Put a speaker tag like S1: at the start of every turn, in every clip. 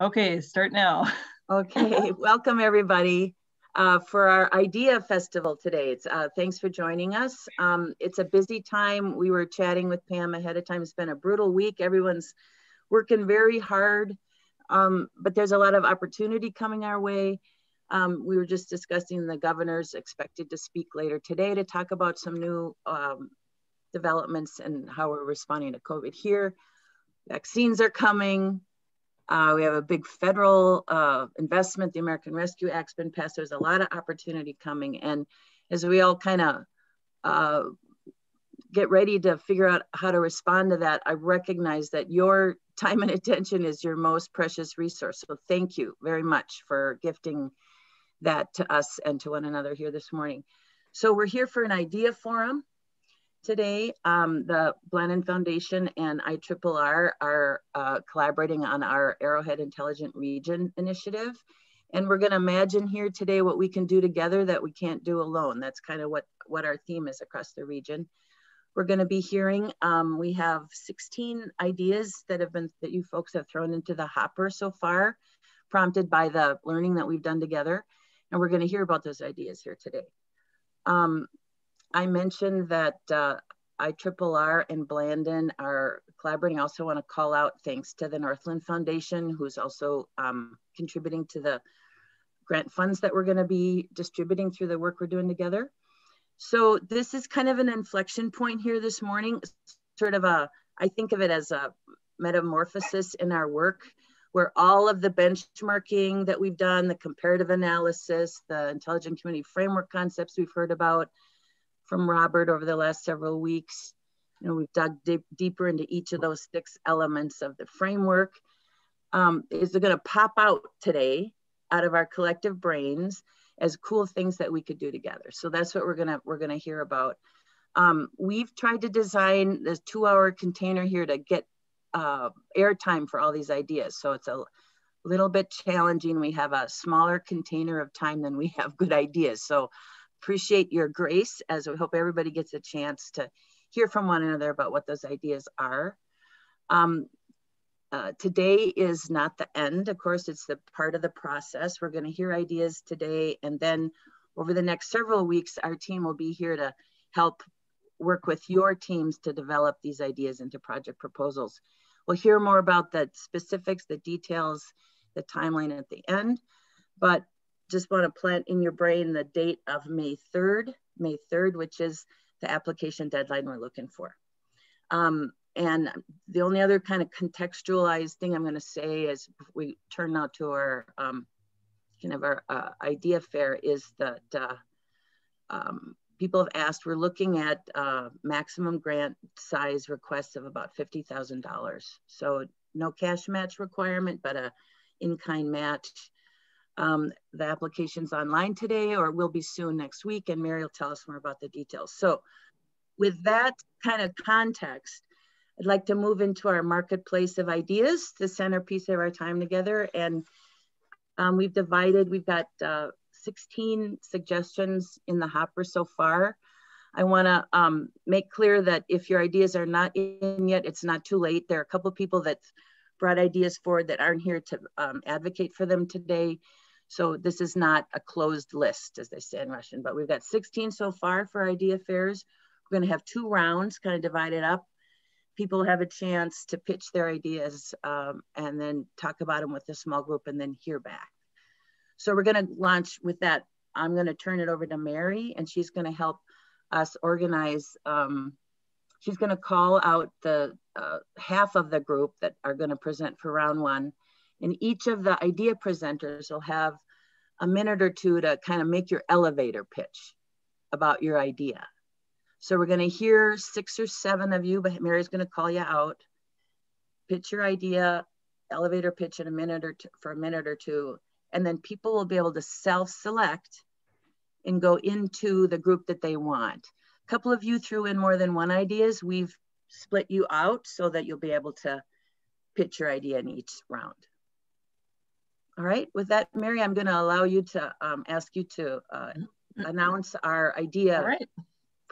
S1: Okay, start now.
S2: Okay, welcome everybody for our Idea Festival today. Thanks for joining us. It's a busy time. We were chatting with Pam ahead of time. It's been a brutal week. Everyone's working very hard, but there's a lot of opportunity coming our way. We were just discussing the governor's expected to speak later today to talk about some new developments and how we're responding to COVID here. Vaccines are coming. We have a big federal investment. The American Rescue Act's been passed. There's a lot of opportunity coming. And as we all kind of get ready to figure out how to respond to that, I recognize that your time and attention is your most precious resource. So thank you very much for gifting that to us and to one another here this morning. So we're here for an idea forum. Today, the Blanton Foundation and IRRR are collaborating on our Arrowhead Intelligent Region initiative. And we're gonna imagine here today what we can do together that we can't do alone. That's kind of what our theme is across the region. We're gonna be hearing, we have 16 ideas that you folks have thrown into the hopper so far, prompted by the learning that we've done together. And we're gonna hear about those ideas here today. I mentioned that IRRR and Blanton are collaborating. I also want to call out thanks to the Northland Foundation, who's also contributing to the grant funds that we're going to be distributing through the work we're doing together. So this is kind of an inflection point here this morning, sort of I think of it as a metamorphosis in our work, where all of the benchmarking that we've done, the comparative analysis, the intelligent community framework concepts we've heard about, from Robert over the last several weeks. We've dug deeper into each of those 6 elements of the framework. Is going to pop out today out of our collective brains as cool things that we could do together. So that's what we're gonna hear about. We've tried to design this 2-hour container here to get airtime for all these ideas. So it's a little bit challenging. We have a smaller container of time than we have good ideas. So appreciate your grace as we hope everybody gets a chance to hear from one another about what those ideas are. Today is not the end. Of course, it's the part of the process. We're going to hear ideas today, and then over the next several weeks, our team will be here to help work with your teams to develop these ideas into project proposals. We'll hear more about the specifics, the details, the timeline at the end, but just want to plant in your brain the date of May 3rd, which is the application deadline we're looking for. And the only other kind of contextualized thing I'm going to say as we turn now to our kind of our idea fair is that people have asked, we're looking at maximum grant size requests of about $50,000. So no cash match requirement, but a in-kind match. The application's online today or will be soon next week, and Mary will tell us more about the details. So with that kind of context, I'd like to move into our marketplace of ideas, the centerpiece of our time together. And we've got 16 suggestions in the hopper so far. I wanna make clear that if your ideas are not in yet, it's not too late. There are a couple of people that brought ideas forward that aren't here to advocate for them today. So this is not a closed list, as they say in Russian, but we've got 16 so far for idea fairs. We're gonna have 2 rounds kind of divided up. People have a chance to pitch their ideas and then talk about them with a small group and then hear back. So we're gonna launch with that. I'm gonna turn it over to Mary, and she's gonna help us organize. She's gonna call out the half of the group that are gonna present for round 1. And each of the idea presenters will have a minute or 2 to kind of make your elevator pitch about your idea. So we're gonna hear 6 or 7 of you, but Mary's gonna call you out, pitch your idea, elevator pitch in a minute or 2, for a minute or 2, and then people will be able to self-select and go into the group that they want. A couple of you threw in more than one ideas. We've split you out so that you'll be able to pitch your idea in each round. All right, with that, Mary, I'm gonna allow you to ask you to announce our idea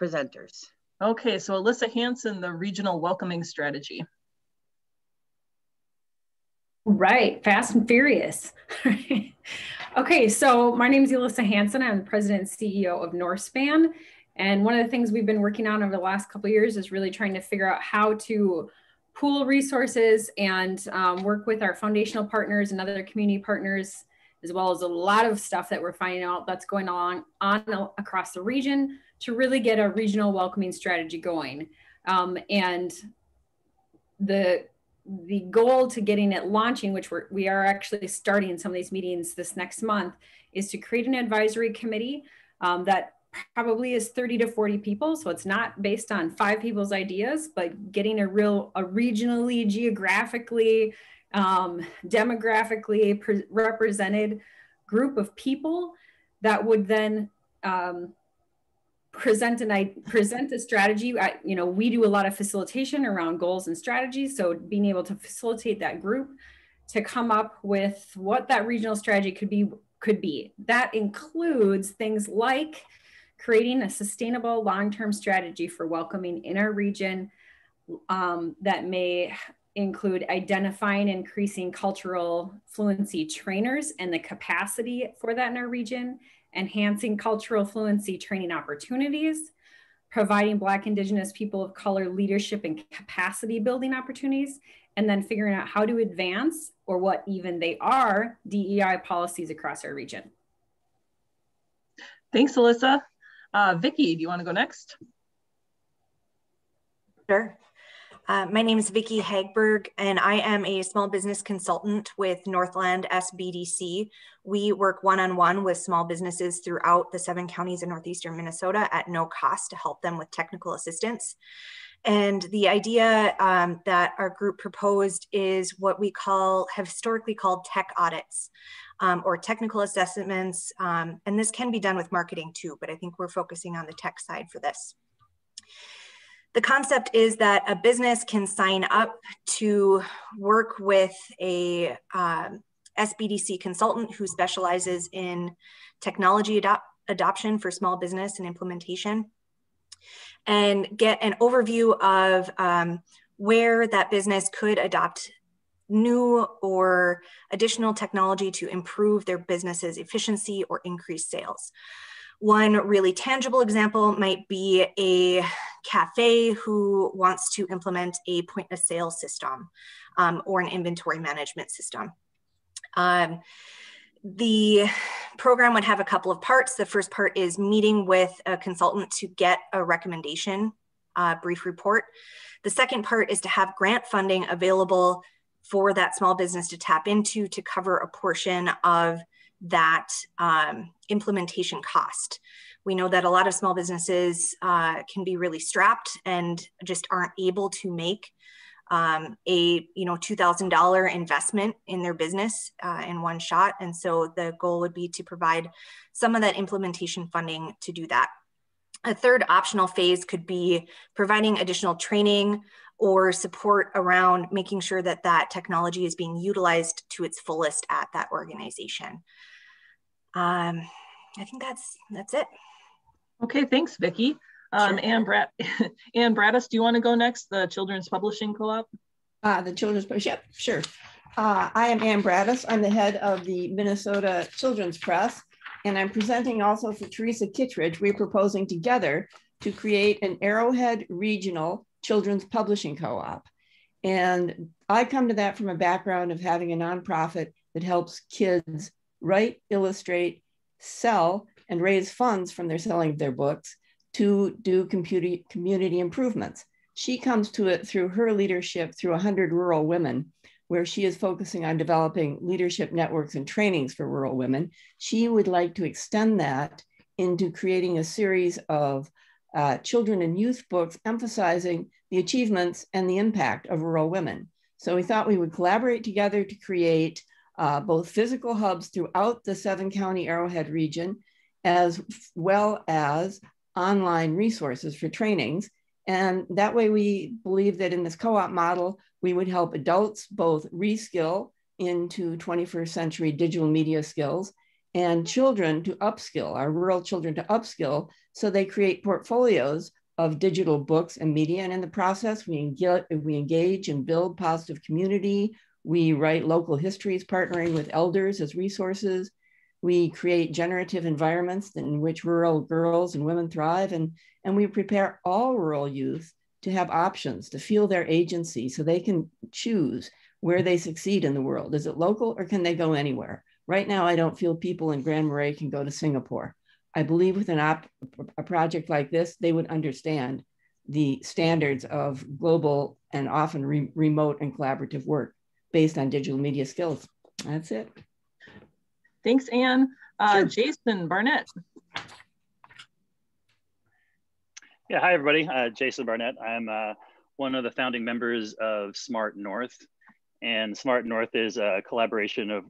S2: presenters.
S1: Okay, so Alyssa Hansen, the Regional Welcoming Strategy.
S3: Right, fast and furious. Okay, so my name is Alyssa Hansen. I'm the president and CEO of Northspan. And one of the things we've been working on over the last couple of years is really trying to figure out how to pool resources and work with our foundational partners and other community partners, as well as a lot of stuff that we're finding out that's going on across the region to really get a regional welcoming strategy going. And the goal to getting it launching, which we are actually starting some of these meetings this next month, is to create an advisory committee that probably is 30 to 40 people. So it's not based on 5 people's ideas, but getting a regionally, geographically, demographically represented group of people that would then present a strategy. We do a lot of facilitation around goals and strategies. So being able to facilitate that group to come up with what that regional strategy could be. That includes things like creating a sustainable long-term strategy for welcoming in our region that may include identifying and increasing cultural fluency trainers and the capacity for that in our region, enhancing cultural fluency training opportunities, providing Black, Indigenous, people of color leadership and capacity building opportunities, and then figuring out how to advance, or what even they are, DEI policies across our region.
S1: Thanks, Alyssa. Vicky, do you want to go next?
S4: Sure. My name is Vicky Hegberg, and I am a small business consultant with Northland SBDC. We work one-on-one with small businesses throughout the 7 counties in northeastern Minnesota at no cost to help them with technical assistance. And the idea that our group proposed is what we have historically called tech audits, or technical assessments. And this can be done with marketing too, but I think we're focusing on the tech side for this. The concept is that a business can sign up to work with a SBDC consultant who specializes in technology adoption for small business and implementation, and get an overview of where that business could adopt new or additional technology to improve their business's efficiency or increase sales. One really tangible example might be a cafe who wants to implement a point of sale system or an inventory management system. The program would have a couple of parts. The first part is meeting with a consultant to get a recommendation brief report. The second part is to have grant funding available for that small business to tap into to cover a portion of that implementation cost. We know that a lot of small businesses can be really strapped and just aren't able to make a $2,000 investment in their business in one shot. And so the goal would be to provide some of that implementation funding to do that. A third optional phase could be providing additional training or support around making sure that that technology is being utilized to its fullest at that organization. I think that's it.
S1: Okay, thanks, Vicky.
S4: Sure.
S1: Ann Bradis, do you want to go next? The Children's Publishing Co-op?
S5: The Children's Publishing, yep, sure. I am Ann Bradis. I'm the head of the Minnesota Children's Press, and I'm presenting also for Teresa Kittredge. We're proposing together to create an Arrowhead Regional Children's Publishing Co-op. And I come to that from a background of having a nonprofit that helps kids write, illustrate, sell, and raise funds from their selling of their books to do community improvements. She comes to it through her leadership through 100 rural women, where she is focusing on developing leadership networks and trainings for rural women. She would like to extend that into creating a series of children and youth books emphasizing the achievements and the impact of rural women. So we thought we would collaborate together to create both physical hubs throughout the 7-county Arrowhead region, as well as online resources for trainings. And that way we believe that in this co-op model, we would help adults both reskill into 21st century digital media skills, and children to upskill, our rural children to upskill, so they create portfolios of digital books and media. And in the process, we engage and build positive community We write local histories, partnering with elders as resources. We create generative environments in which rural girls and women thrive. And we prepare all rural youth to have options, to feel their agency so they can choose where they succeed in the world. Is it local or can they go anywhere? Right now, I don't feel people in Grand Marais can go to Singapore. I believe with a project like this, they would understand the standards of global and often remote and collaborative work based on digital media skills. That's it.
S1: Thanks, Anne.
S5: Sure.
S1: Jason Barnett.
S6: Yeah, hi everybody. Jason Barnett. I'm one of the founding members of Smart North. And Smart North is a collaboration of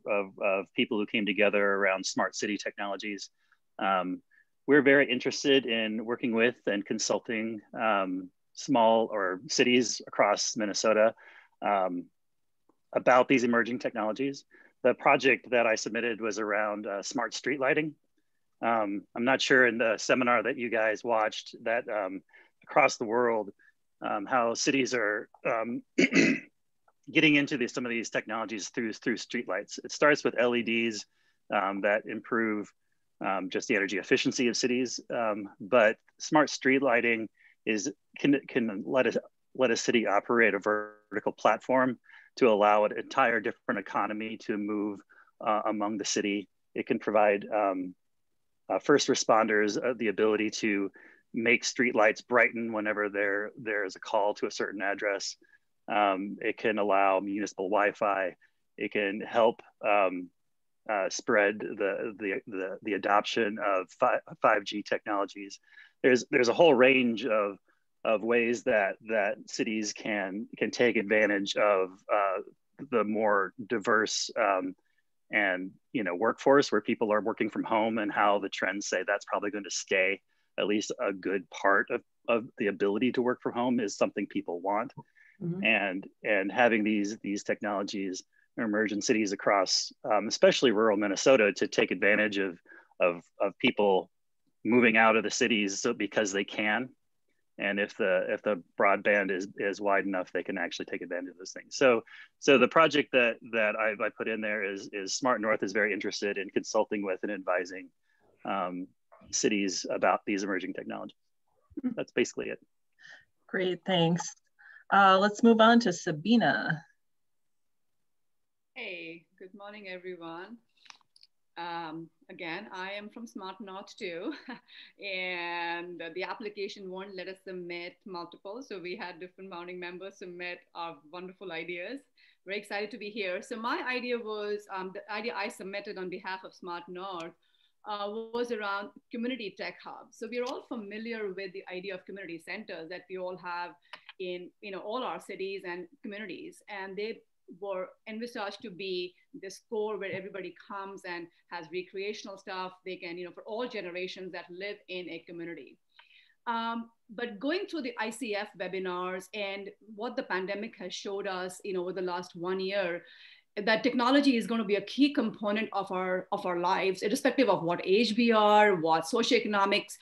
S6: people who came together around smart city technologies. We're very interested in working with and consulting small or cities across Minnesota about these emerging technologies. The project that I submitted was around smart street lighting. I'm not sure in the seminar that you guys watched that across the world, how cities are getting into some of these technologies through streetlights. It starts with LEDs that improve just the energy efficiency of cities, but smart street lighting can let a city operate a vertical platform to allow an entire different economy to move among the city. It can provide first responders the ability to make streetlights brighten whenever there is a call to a certain address. It can allow municipal Wi-Fi. It can help spread the adoption of 5G technologies. There's a whole range of ways that cities can take advantage of the more diverse and workforce where people are working from home, and how the trends say that's probably going to stay. At least a good part of the ability to work from home is something people want. Mm-hmm. And having these technologies emerge in cities across, especially rural Minnesota, to take advantage of people moving out of the cities because they can. And if the broadband is wide enough, they can actually take advantage of those things. So the project that I put in there is Smart North is very interested in consulting with and advising cities about these emerging technologies. That's basically it.
S1: Great, thanks. Let's move on to Sabina.
S7: Hey, good morning, everyone. Again, I am from Smart North too, and the application won't let us submit multiple. So we had different founding members submit our wonderful ideas. Very excited to be here. So my idea was, the idea I submitted on behalf of Smart North was around community tech hubs. So we're all familiar with the idea of community centers that we all have in all our cities and communities, and they were envisaged to be this core where everybody comes and has recreational stuff. They can, for all generations that live in a community. But going through the ICF webinars and what the pandemic has showed us, over the last 1 year, that technology is going to be a key component of our lives, irrespective of what age we are, what socioeconomics,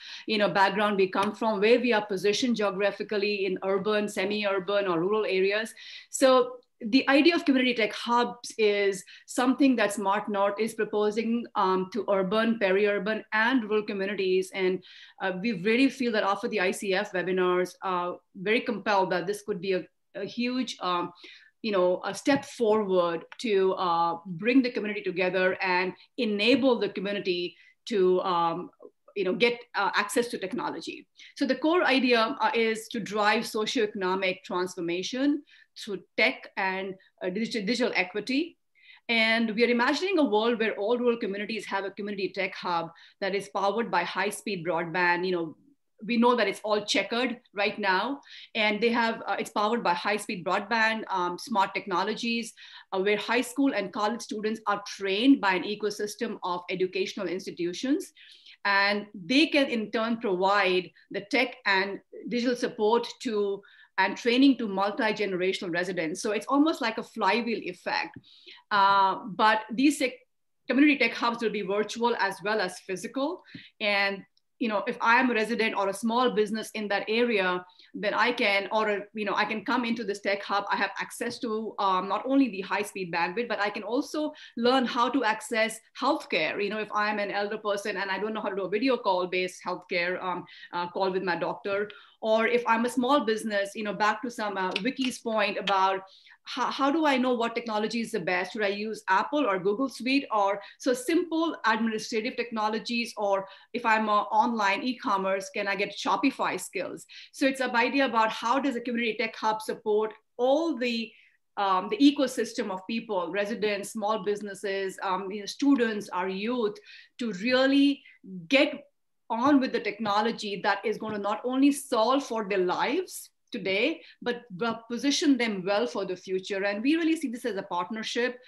S7: background we come from, where we are positioned geographically in urban, semi-urban, or rural areas. So the idea of community tech hubs is something that Smart North is proposing to urban, peri-urban, and rural communities. And we really feel that after the ICF webinars, very compelled that this could be a huge a step forward to bring the community together and enable the community to get access to technology. So the core idea is to drive socioeconomic transformation through tech and digital equity. And we are imagining a world where all rural communities have a community tech hub that is powered by high-speed broadband. We know that it's all checkered right now, and they have it's powered by high-speed broadband, smart technologies, where high school and college students are trained by an ecosystem of educational institutions, and they can in turn provide the tech and digital support and training to multi-generational residents. So it's almost like a flywheel effect. But these community tech hubs will be virtual as well as physical, and if I'm a resident or a small business in that area, then I can, I can come into this tech hub. I have access to not only the high-speed bandwidth, but I can also learn how to access healthcare. If I'm an elder person and I don't know how to do a video call-based healthcare call with my doctor, or if I'm a small business, back to some Vicky's point about how do I know what technology is the best? Should I use Apple or Google Suite, or so simple administrative technologies? Or if I'm online e-commerce, can I get Shopify skills? So it's an idea about how does a community tech hub support all the ecosystem of people, residents, small businesses, students, our youth, to really get on with the technology that is going to not only solve for their lives today, but position them well for the future. And we really see this as a partnership,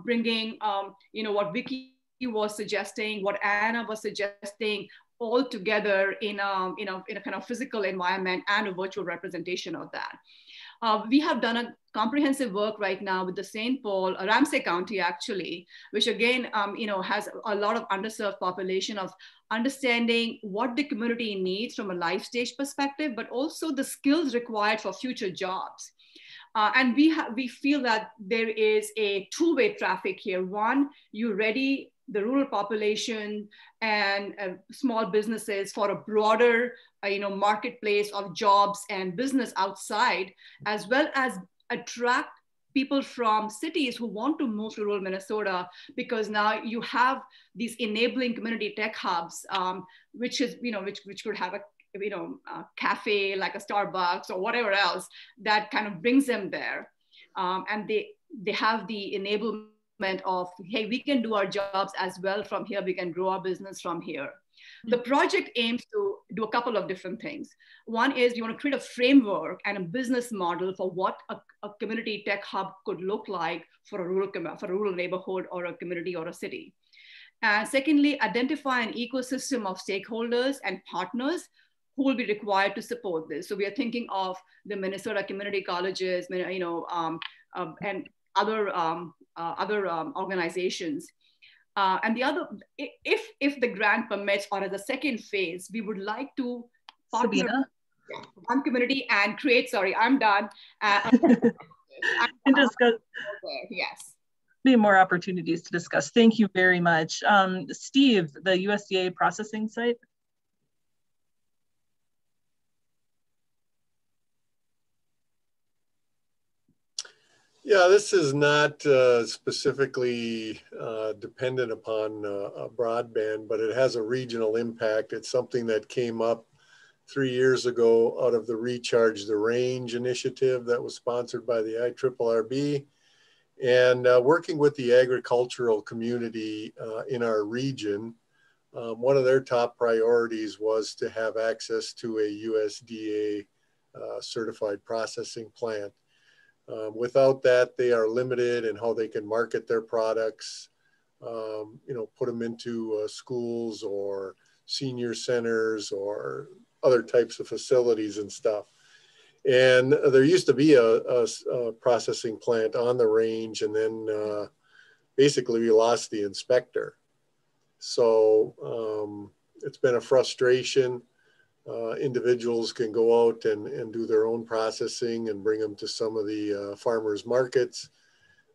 S7: bringing, what Vicky was suggesting, what Anna was suggesting, all together in a kind of physical environment and a virtual representation of that. We have done a comprehensive work right now with the St. Paul, Ramsey County actually, which again, has a lot of underserved population of understanding what the community needs from a life stage perspective, but also the skills required for future jobs. And we feel that there is a two-way traffic here. One, you ready the rural population and small businesses for a broader, marketplace of jobs and business outside, as well as attract people from cities who want to move to rural Minnesota, because now you have these enabling community tech hubs, which is, which could have a cafe like a Starbucks or whatever else that kind of brings them there. And they have the enablement of, hey, we can do our jobs as well from here. We can grow our business from here. The project aims to do a couple of different things. One is you want to create a framework and a business model for what a community tech hub could look like for a rural neighborhood or a community or a city. And secondly, identify an ecosystem of stakeholders and partners who will be required to support this. So we are thinking of the Minnesota community colleges, and other organizations. And the other, if the grant permits, or as a second phase, we would like to partner with one community and create, sorry, I'm done.
S1: And discuss.
S7: Yes.
S1: Be more opportunities to discuss. Thank you very much. Steve, the USDA processing site.
S8: Yeah, this is not specifically dependent upon broadband, but it has a regional impact. It's something that came up 3 years ago out of the Recharge the Range initiative that was sponsored by the IRRB, and working with the agricultural community in our region. One of their top priorities was to have access to a USDA certified processing plant. Without that, they are limited in how they can market their products, put them into schools or senior centers or other types of facilities and stuff. And there used to be a processing plant on the range, and then basically we lost the inspector. So it's been a frustration. Individuals can go out and do their own processing and bring them to some of the farmers markets.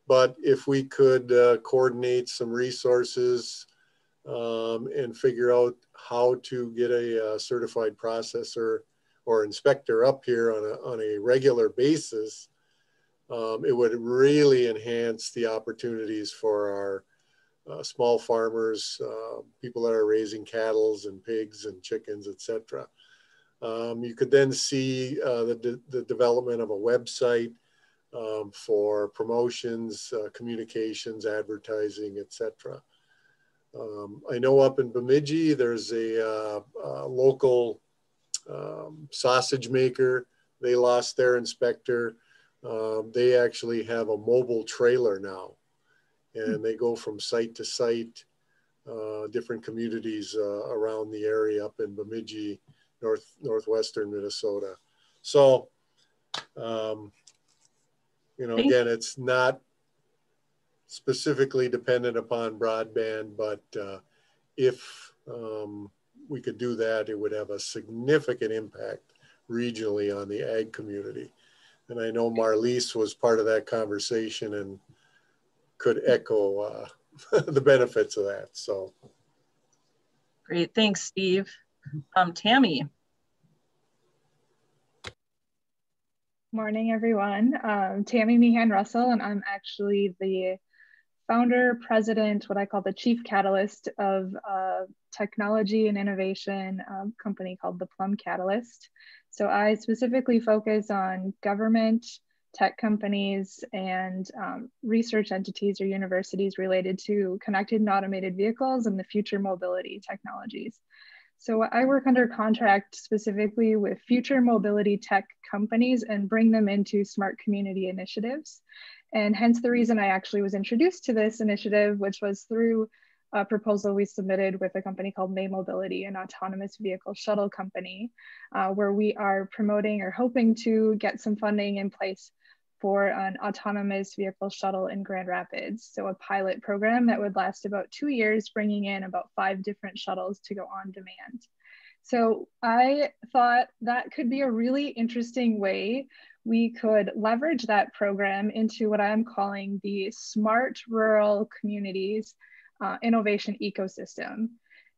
S8: But if we could coordinate some resources and figure out how to get a certified processor or inspector up here on a regular basis, it would really enhance the opportunities for our small farmers, people that are raising cattle and pigs and chickens, etc. You could then see the development of a website for promotions, communications, advertising, etc. I know up in Bemidji, there's a local sausage maker. They lost their inspector. They actually have a mobile trailer now, and they go from site to site, different communities around the area up in Bemidji, northwestern Minnesota. So, again, it's not specifically dependent upon broadband, but if we could do that, it would have a significant impact regionally on the ag community. And I know Marlise was part of that conversation and could echo the benefits of that. So.
S1: Great, thanks, Steve. Tammy.
S9: Morning, everyone. Tammy Meehan Russell, and I'm actually the founder, president, what I call the chief catalyst of a technology and innovation company called the Plum Catalyst. So I specifically focus on government, tech companies, and research entities or universities related to connected and automated vehicles and the future mobility technologies. So I work under contract specifically with future mobility tech companies and bring them into smart community initiatives. And hence the reason I actually was introduced to this initiative, which was through a proposal we submitted with a company called May Mobility, an autonomous vehicle shuttle company, where we are promoting or hoping to get some funding in place for an autonomous vehicle shuttle in Grand Rapids. So a pilot program that would last about 2 years, bringing in about 5 different shuttles to go on demand. So I thought that could be a really interesting way we could leverage that program into what I'm calling the smart rural communities innovation ecosystem.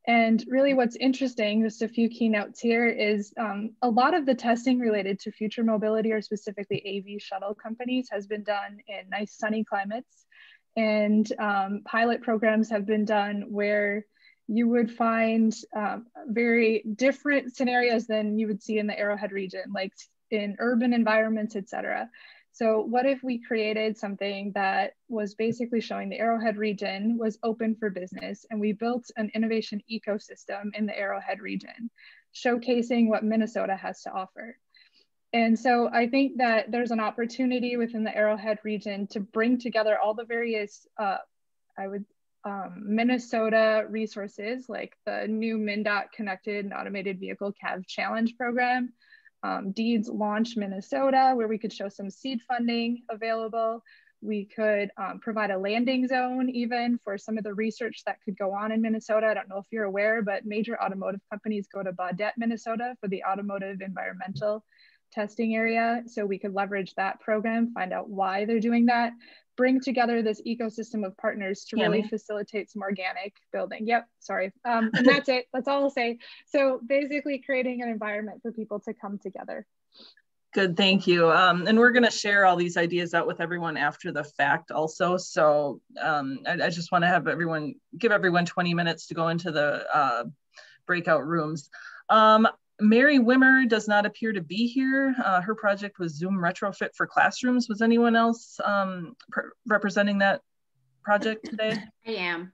S9: And really what's interesting, just a few keynotes here, is a lot of the testing related to future mobility or specifically AV shuttle companies has been done in nice sunny climates. And pilot programs have been done where you would find very different scenarios than you would see in the Arrowhead region, like in urban environments, et cetera. So what if we created something that was basically showing the Arrowhead region was open for business, and we built an innovation ecosystem in the Arrowhead region, showcasing what Minnesota has to offer. And so I think that there's an opportunity within the Arrowhead region to bring together all the various Minnesota resources, like the new MnDOT Connected and Automated Vehicle CAV Challenge program, Deeds Launch Minnesota, where we could show some seed funding available. We could provide a landing zone even for some of the research that could go on in Minnesota. I don't know if you're aware, but major automotive companies go to Barnett, Minnesota for the automotive environmental testing area. So we could leverage that program, find out why they're doing that, bring together this ecosystem of partners to really facilitate some organic building. Yep, sorry. And that's it, that's all I'll say. So basically creating an environment for people to come together.
S1: Good, thank you. And we're gonna share all these ideas out with everyone after the fact also. So I just wanna have give everyone 20 minutes to go into the breakout rooms. Mary Wimmer does not appear to be here. Her project was Zoom retrofit for classrooms. Was anyone else representing that project today?
S10: I am.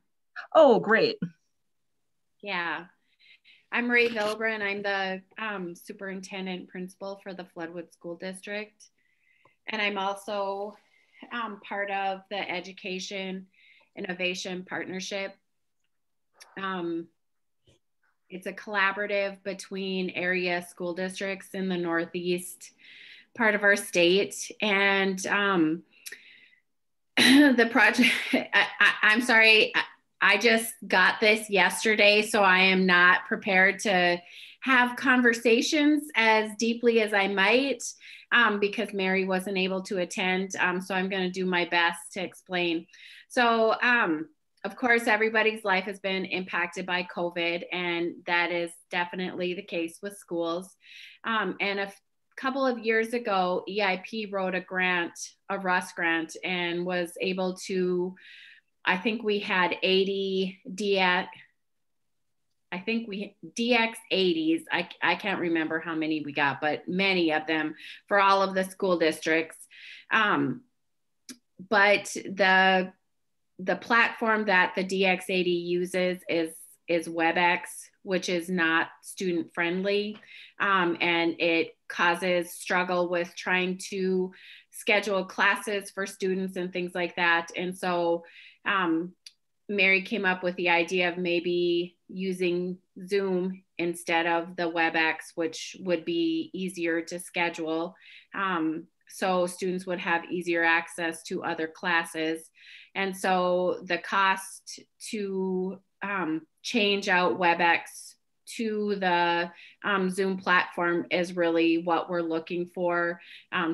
S1: Oh, great.
S10: Yeah. I'm Marie Vilbrin. I'm the superintendent principal for the Floodwood School District. And I'm also part of the Education Innovation Partnership. It's a collaborative between area school districts in the Northeast part of our state. And the project, I'm sorry, I just got this yesterday, so I am not prepared to have conversations as deeply as I might because Mary wasn't able to attend. So I'm going to do my best to explain. So, of course, everybody's life has been impacted by COVID, and that is definitely the case with schools. And a couple of years ago, EIP wrote a grant, a RUS grant, and was able to, I think we had 80 DX80s. I can't remember how many we got, but many of them for all of the school districts. But the platform that the DX80 uses is WebEx, which is not student friendly. And it causes struggle with trying to schedule classes for students and things like that. And so Mary came up with the idea of maybe using Zoom instead of the WebEx, which would be easier to schedule. So students would have easier access to other classes. And so the cost to change out WebEx to the Zoom platform is really what we're looking for,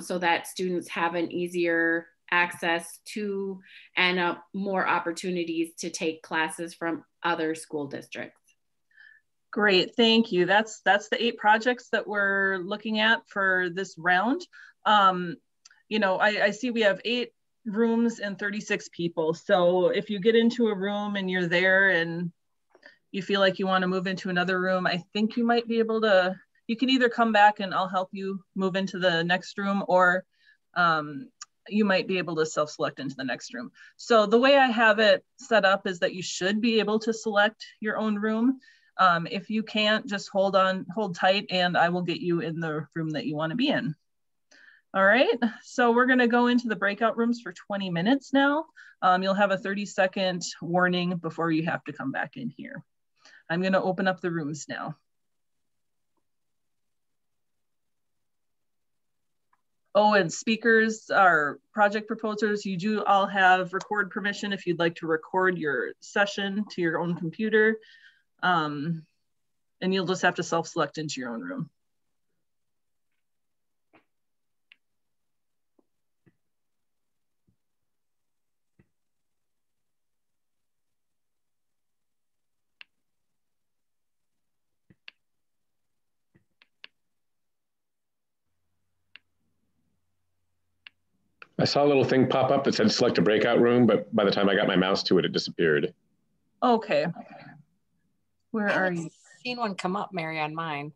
S10: so that students have an easier access to and more opportunities to take classes from other school districts.
S1: Great, thank you. That's the 8 projects that we're looking at for this round. You know, I see we have 8 rooms and 36 people. So if you get into a room and you're there and you feel like you want to move into another room, I think you might be able to, you can either come back and I'll help you move into the next room, or you might be able to self-select into the next room. So the way I have it set up is that you should be able to select your own room. If you can't, just hold tight and I will get you in the room that you want to be in. All right, so we're gonna go into the breakout rooms for 20 minutes now. You'll have a 30-second warning before you have to come back in here. I'm gonna open up the rooms now. Oh, and speakers, our project proposers, you do all have record permission if you'd like to record your session to your own computer. And you'll just have to self-select into your own room.
S11: I saw a little thing pop up that said select a breakout room, but by the time I got my mouse to it, it disappeared.
S1: Okay. Where are you?
S12: Seen one come up, Mary, on mine.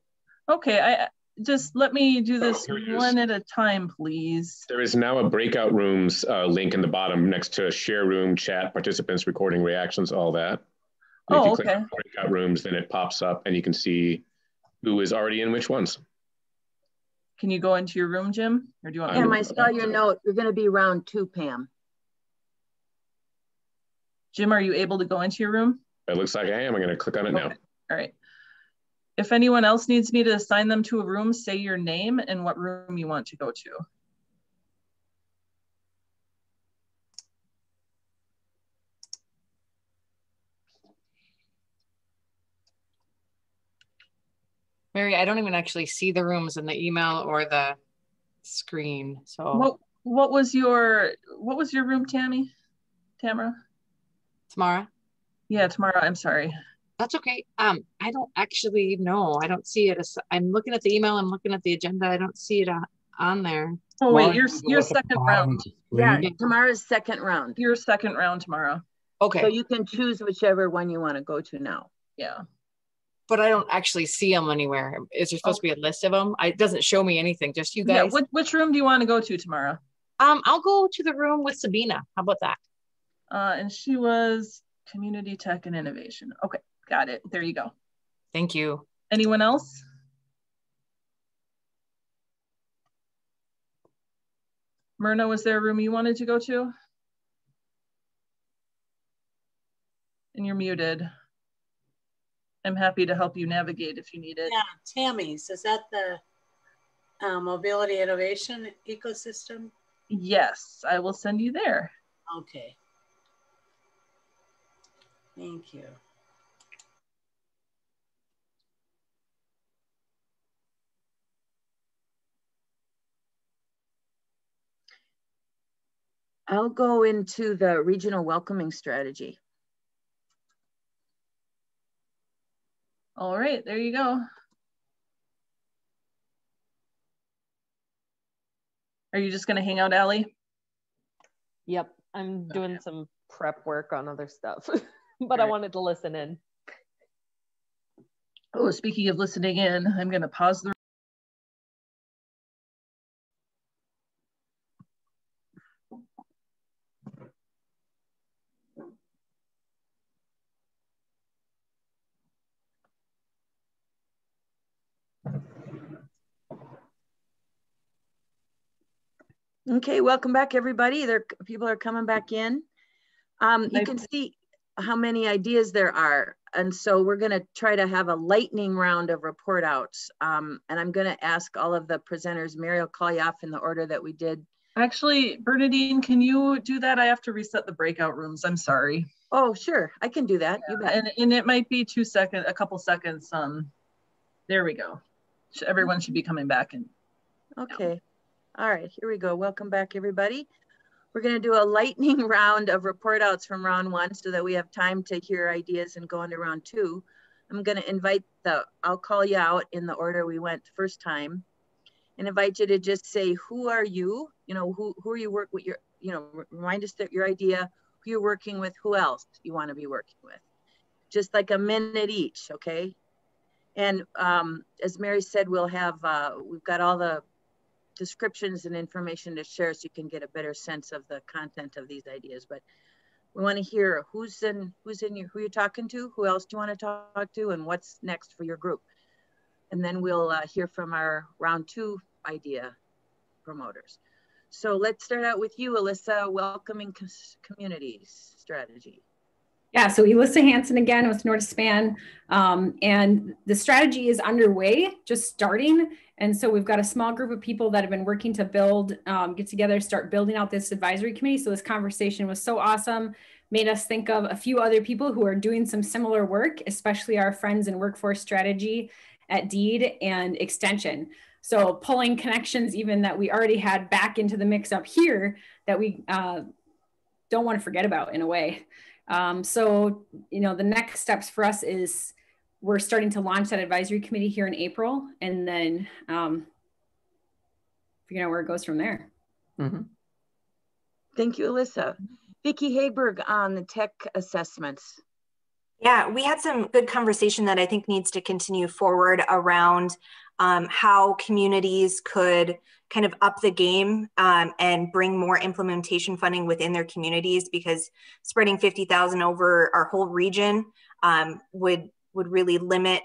S1: Okay, just let me do this one at a time, please.
S11: There is now a breakout rooms link in the bottom next to share room, chat, participants, recording reactions, all that. And if you click on breakout rooms, then it pops up and you can see who is already in which ones.
S1: Can you go into your room, Jim? Or do you want
S2: Pam, I saw your note. You're going to be round 2, Pam.
S1: Jim, are you able to go into your room?
S11: It looks like I am. I'm going to click on it now.
S1: All right. If anyone else needs me to assign them to a room, say your name and what room you want to go to.
S12: Mary, I don't even actually see the rooms in the email or the screen. So
S1: what was your room, Tamara?
S12: Tamara?
S1: Yeah, Tamara, I'm sorry.
S12: That's okay. I don't actually know. I don't see it. I'm looking at the email. I'm looking at the agenda. I don't see it on there.
S1: Oh wait, your second round.
S2: Yeah, Tamara's second round.
S1: Your second round, Tamara.
S12: Okay.
S2: So you can choose whichever one you want to go to now.
S1: Yeah.
S12: But I don't actually see them anywhere. Is there supposed to be a list of them? It doesn't show me anything, just you guys.
S1: Yeah, which room do you want to go to, Tamara?
S12: I'll go to the room with Sabina. How about that?
S1: And she was Community Tech and Innovation. Okay, got it. There you go.
S12: Thank you.
S1: Anyone else? Myrna, was there a room you wanted to go to? And you're muted. I'm happy to help you navigate if you need it.
S13: Yeah, Tammy's, is that the mobility innovation ecosystem?
S1: Yes, I will send you there.
S13: Okay. Thank you.
S2: I'll go into the regional welcoming strategy.
S1: All right, there you go. Are you just going to hang out, Allie?
S14: Yep, I'm doing some prep work on other stuff, but I wanted to listen in.
S1: Oh, speaking of listening in, I'm going to pause the
S2: Okay, welcome back, everybody. People are coming back in. You can see how many ideas there are. And so we're going to try to have a lightning round of report outs. And I'm going to ask all of the presenters, Mary will call you off in the order that we did
S1: Actually, Bernadine, can you do that? I have to reset the breakout rooms. I'm sorry.
S2: Oh, sure. I can do that. You bet.
S1: And it might be a couple seconds. There we go. Everyone should be coming back in.
S2: Okay. All right, here we go. Welcome back, everybody. We're going to do a lightning round of report outs from round 1 so that we have time to hear ideas and go into round 2. I'm going to invite I'll call you out in the order we went the first time and invite you to just say, who are you? You know, who are you work with your, you know, remind us that your idea, who you're working with, who else you want to be working with. Just like a minute each, okay? And as Mary said, we'll have, we've got all the descriptions and information to share so you can get a better sense of the content of these ideas. But we want to hear who you're talking to, who else do you want to talk to, and what's next for your group. And then we'll hear from our round 2 idea promoters. So let's start out with you, Alyssa, welcoming communities strategy.
S3: Yeah, so Alyssa Hansen again with Northspan, and the strategy is underway, just starting. And so we've got a small group of people that have been working to build, get together, start building out this advisory committee. So this conversation was so awesome, made us think of a few other people who are doing some similar work, especially our friends in workforce strategy at DEED and Extension. So pulling connections even that we already had back into the mix up here that we don't want to forget about in a way. So, you know, the next steps for us is we're starting to launch that advisory committee here in April, and then figure out where it goes from there.
S2: Mm-hmm. Thank you, Alyssa. Vicky Hegberg on the tech assessments.
S4: Yeah, we had some good conversation that I think needs to continue forward around how communities could kind of up the game and bring more implementation funding within their communities, because spreading 50,000 over our whole region would really limit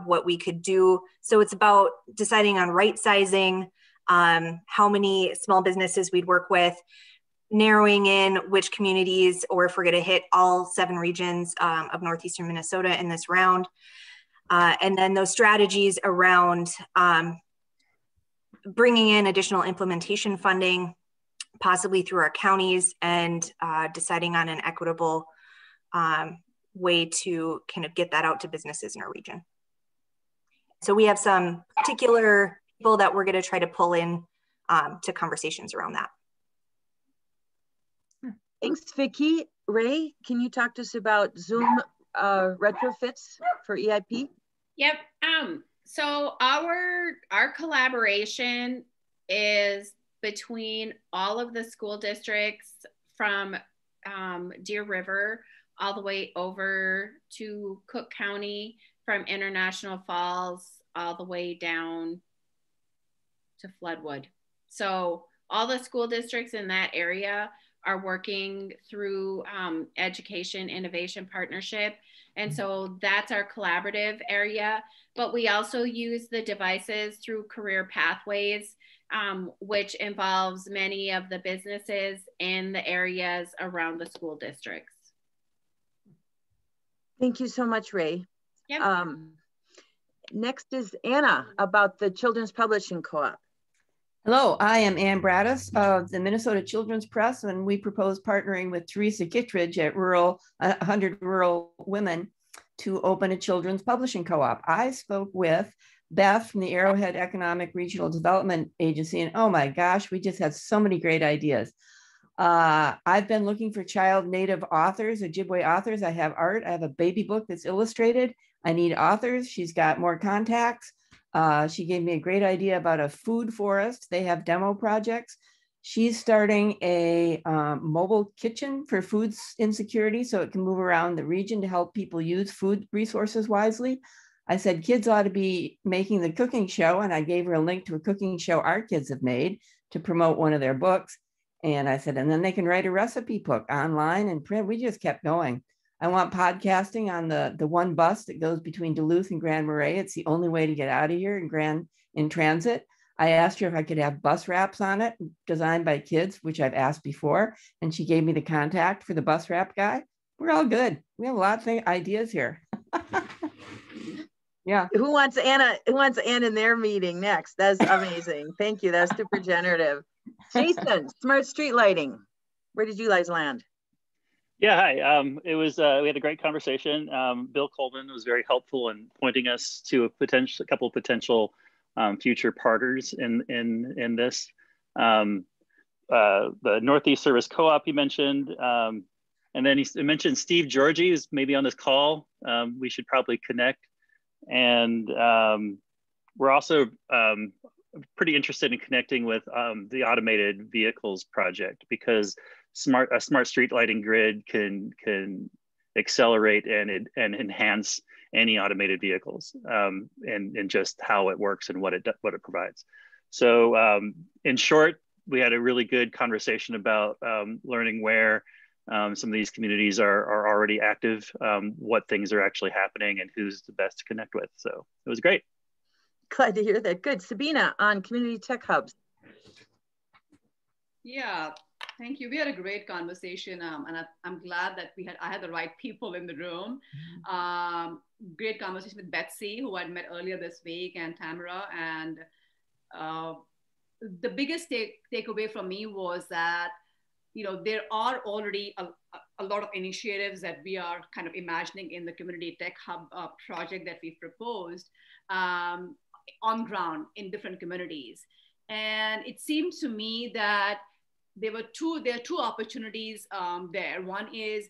S4: what we could do. So it's about deciding on right sizing, how many small businesses we'd work with, narrowing in which communities, or if we're going to hit all 7 regions of northeastern Minnesota in this round. And then those strategies around bringing in additional implementation funding, possibly through our counties, and deciding on an equitable way to kind of get that out to businesses in our region. So we have some particular people that we're going to try to pull in to conversations around that.
S2: Thanks, Vicky. Ray, can you talk to us about Zoom retrofits for EIP?
S10: Yep. So our collaboration is between all of the school districts from Deer River all the way over to Cook County, from International Falls all the way down to Floodwood. So all the school districts in that area are working through Education Innovation Partnership. And so that's our collaborative area. But we also use the devices through Career Pathways, which involves many of the businesses in the areas around the school districts.
S2: Thank you so much, Ray.
S10: Yep.
S2: Next is Anna about the Children's Publishing Co-op.
S5: Hello, I am Ann Braddis of the Minnesota Children's Press, and we propose partnering with Teresa Kittredge at 100 Rural Women to open a children's publishing co-op. I spoke with Beth from the Arrowhead Economic Regional Development Agency, and oh my gosh, we just had so many great ideas. I've been looking for child native authors, Ojibwe authors. I have art, I have a baby book that's illustrated. I need authors. She's got more contacts. She gave me a great idea about a food forest. They have demo projects. She's starting a mobile kitchen for food insecurity so it can move around the region to help people use food resources wisely. I said kids ought to be making the cooking show, and I gave her a link to a cooking show our kids have made to promote one of their books. And I said, and then they can write a recipe book online and print. We just kept going. I want podcasting on the one bus that goes between Duluth and Grand Marais. It's the only way to get out of here in transit. I asked her if I could have bus wraps on it designed by kids, which I've asked before. And she gave me the contact for the bus wrap guy. We're all good. We have a lot of ideas here.
S14: Yeah.
S2: Who wants Anna in their meeting next? That's amazing. Thank you. That's super generative. Jason, smart street lighting. Where did you guys land?
S6: Yeah, hi. It was we had a great conversation. Bill Coleman was very helpful in pointing us to a couple of potential future partners in this. The Northeast Service Co-op he mentioned, and then he mentioned Steve Georgie, who's maybe on this call. We should probably connect. And we're also pretty interested in connecting with the automated vehicles project, because a smart street lighting grid can accelerate and enhance any automated vehicles, and just how it works and what it provides. So in short, we had a really good conversation about learning where some of these communities are already active, what things are actually happening, and who's the best to connect with. So it was great.
S2: Glad to hear that. Good. Sabina on Community Tech Hubs.
S7: Yeah, thank you. We had a great conversation, and I'm glad that I had the right people in the room. Great conversation with Betsy, who I'd met earlier this week, and Tamara. And the biggest takeaway from me was that, you know, there are already a lot of initiatives that we are kind of imagining in the Community Tech Hub project that we've proposed on ground in different communities. And it seemed to me that there are two opportunities there. One is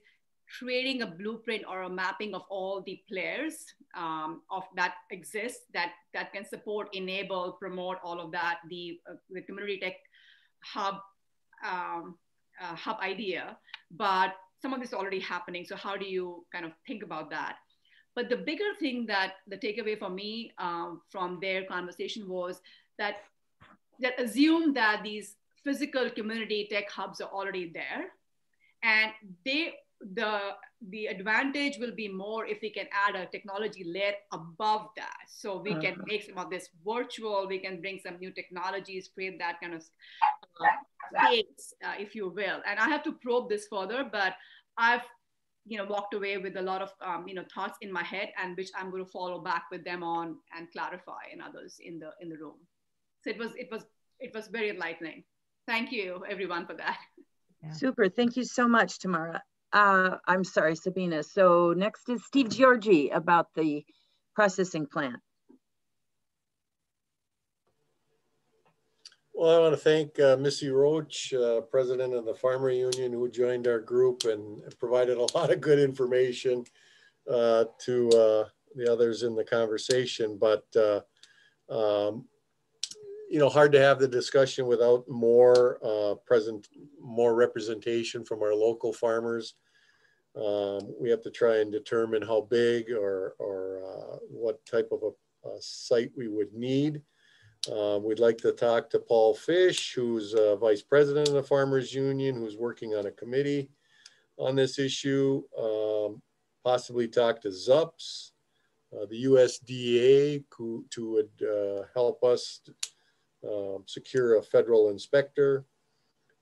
S7: creating a blueprint or a mapping of all the players of that exist that can support, enable, promote all of that, the Community Tech Hub hub idea, but some of this is already happening. So how do you kind of think about that? But the bigger thing that the takeaway for me from their conversation was that assume that these physical community tech hubs are already there, and the advantage will be more if we can add a technology layer above that. So we can make some of this virtual, we can bring some new technologies, create that kind of space, if you will. And I have to probe this further, but I've walked away with a lot of thoughts in my head, and which I'm going to follow back with them on and clarify, and others in the room. So it was very enlightening. Thank you everyone for that.
S2: Yeah. Super, thank you so much, Tamara. I'm sorry, Sabina. So next is Steve Georgie about the processing plant.
S8: Well, I want to thank Missy Roach, president of the Farmer Union, who joined our group and provided a lot of good information to the others in the conversation. But, hard to have the discussion without more representation from our local farmers. We have to try and determine how big or what type of a site we would need. We'd like to talk to Paul Fish, who's vice president of the Farmers Union, who's working on a committee on this issue. Possibly talk to ZUPS, the USDA, who would help us secure a federal inspector.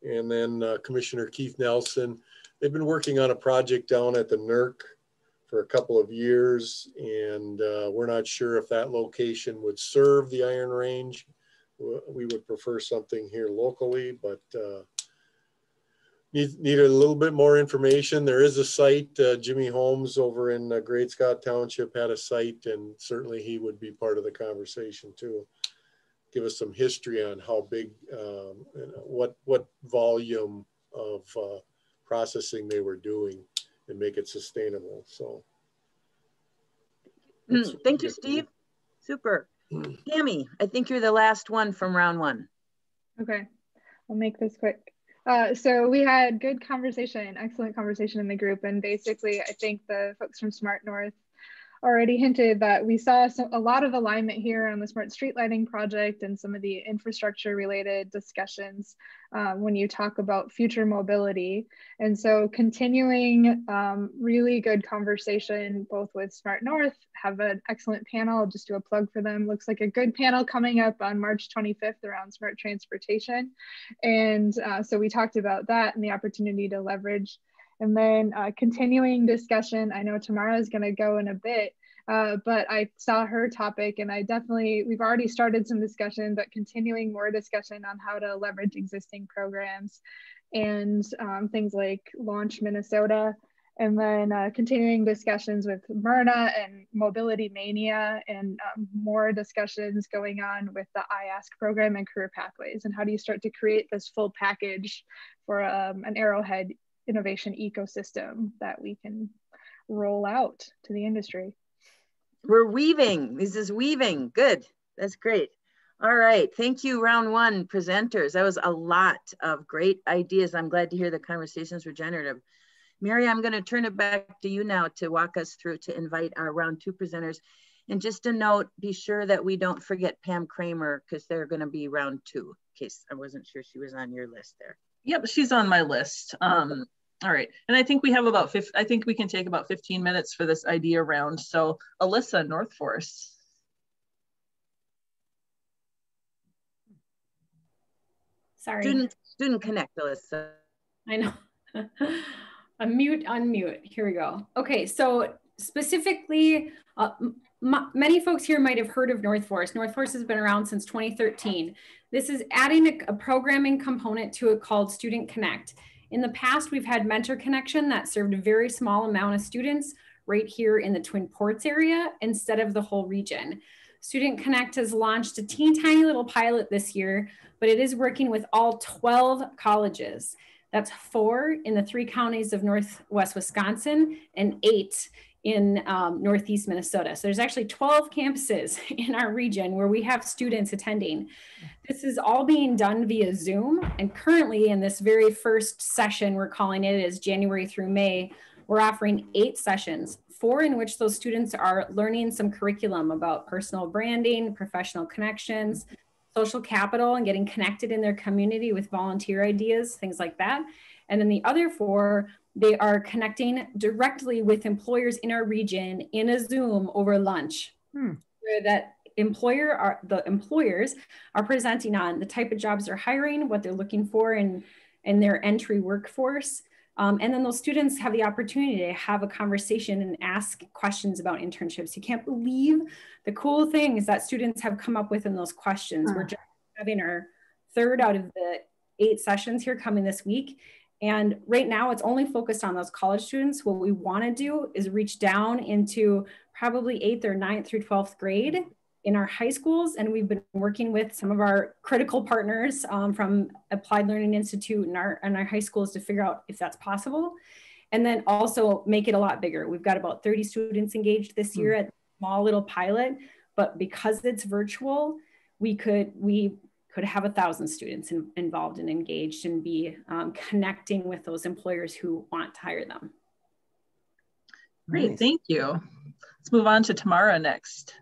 S8: And then Commissioner Keith Nelson. They've been working on a project down at the NERC for a couple of years, and we're not sure if that location would serve the Iron Range. We would prefer something here locally, but need a little bit more information. There is a site, Jimmy Holmes over in Great Scott Township had a site, and certainly he would be part of the conversation too. Give us some history on how big, what volume of processing they were doing and make it sustainable. So
S2: thank you, Steve. Super. Tammy, I think you're the last one from round one.
S9: Okay, I'll make this quick. So we had good conversation, excellent conversation in the group, and basically I think the folks from Smart North already hinted that we saw a lot of alignment here on the smart street lighting project and some of the infrastructure related discussions when you talk about future mobility. And so continuing really good conversation, both with Smart North, have an excellent panel. I'll just do a plug for them. Looks like a good panel coming up on March 25th around smart transportation. And so we talked about that and the opportunity to leverage. And then continuing discussion, I know Tamara is going to go in a bit, but I saw her topic and we've already started some discussion, but continuing more discussion on how to leverage existing programs and things like Launch Minnesota, and then continuing discussions with Myrna and Mobility Mania, and more discussions going on with the iAsk program and career pathways, and how do you start to create this full package for an Arrowhead innovation ecosystem that we can roll out to the industry.
S2: We're weaving. This is weaving. Good. That's great. All right. Thank you, round one presenters. That was a lot of great ideas. I'm glad to hear the conversations were generative. Mary, I'm going to turn it back to you now to walk us through, to invite our round two presenters. And just a note, be sure that we don't forget Pam Kramer, because they're going to be round two, in case I wasn't sure she was on your list there.
S1: Yep, she's on my list. All right, and I think we have about I think we can take about 15 minutes for this idea round. So Alyssa, North Force.
S3: Sorry.
S2: Student Connect, Alyssa.
S3: I know. Unmute. Here we go. Okay, so specifically, many folks here might have heard of North Force. North Force has been around since 2013. This is adding a programming component to it called Student Connect. In the past, we've had Mentor Connection that served a very small amount of students right here in the Twin Ports area instead of the whole region. Student Connect has launched a teeny tiny little pilot this year, but it is working with all 12 colleges. That's 4 in the 3 counties of Northwest Wisconsin and 8 in Northeast Minnesota. So there's actually 12 campuses in our region where we have students attending. This is all being done via Zoom. And currently in this very first session, we're calling it as January through May, we're offering 8 sessions, 4 in which those students are learning some curriculum about personal branding, professional connections, social capital, and getting connected in their community with volunteer ideas, things like that. And then the other 4, they are connecting directly with employers in our region in a Zoom over lunch. Where that the employers are presenting on the type of jobs they're hiring, what they're looking for in their entry workforce. And then those students have the opportunity to have a conversation and ask questions about internships. You can't believe the cool things that students have come up with in those questions. We're just having our 3rd out of the 8 sessions here coming this week. And right now it's only focused on those college students. What we want to do is reach down into probably 8th or 9th through 12th grade in our high schools. And we've been working with some of our critical partners from Applied Learning Institute and our high schools to figure out if that's possible. And then also make it a lot bigger. We've got about 30 students engaged this year at a small little pilot, but because it's virtual, we could have 1,000 students involved and engaged and be connecting with those employers who want to hire them.
S1: Great, thank you. Let's move on to Tamara next.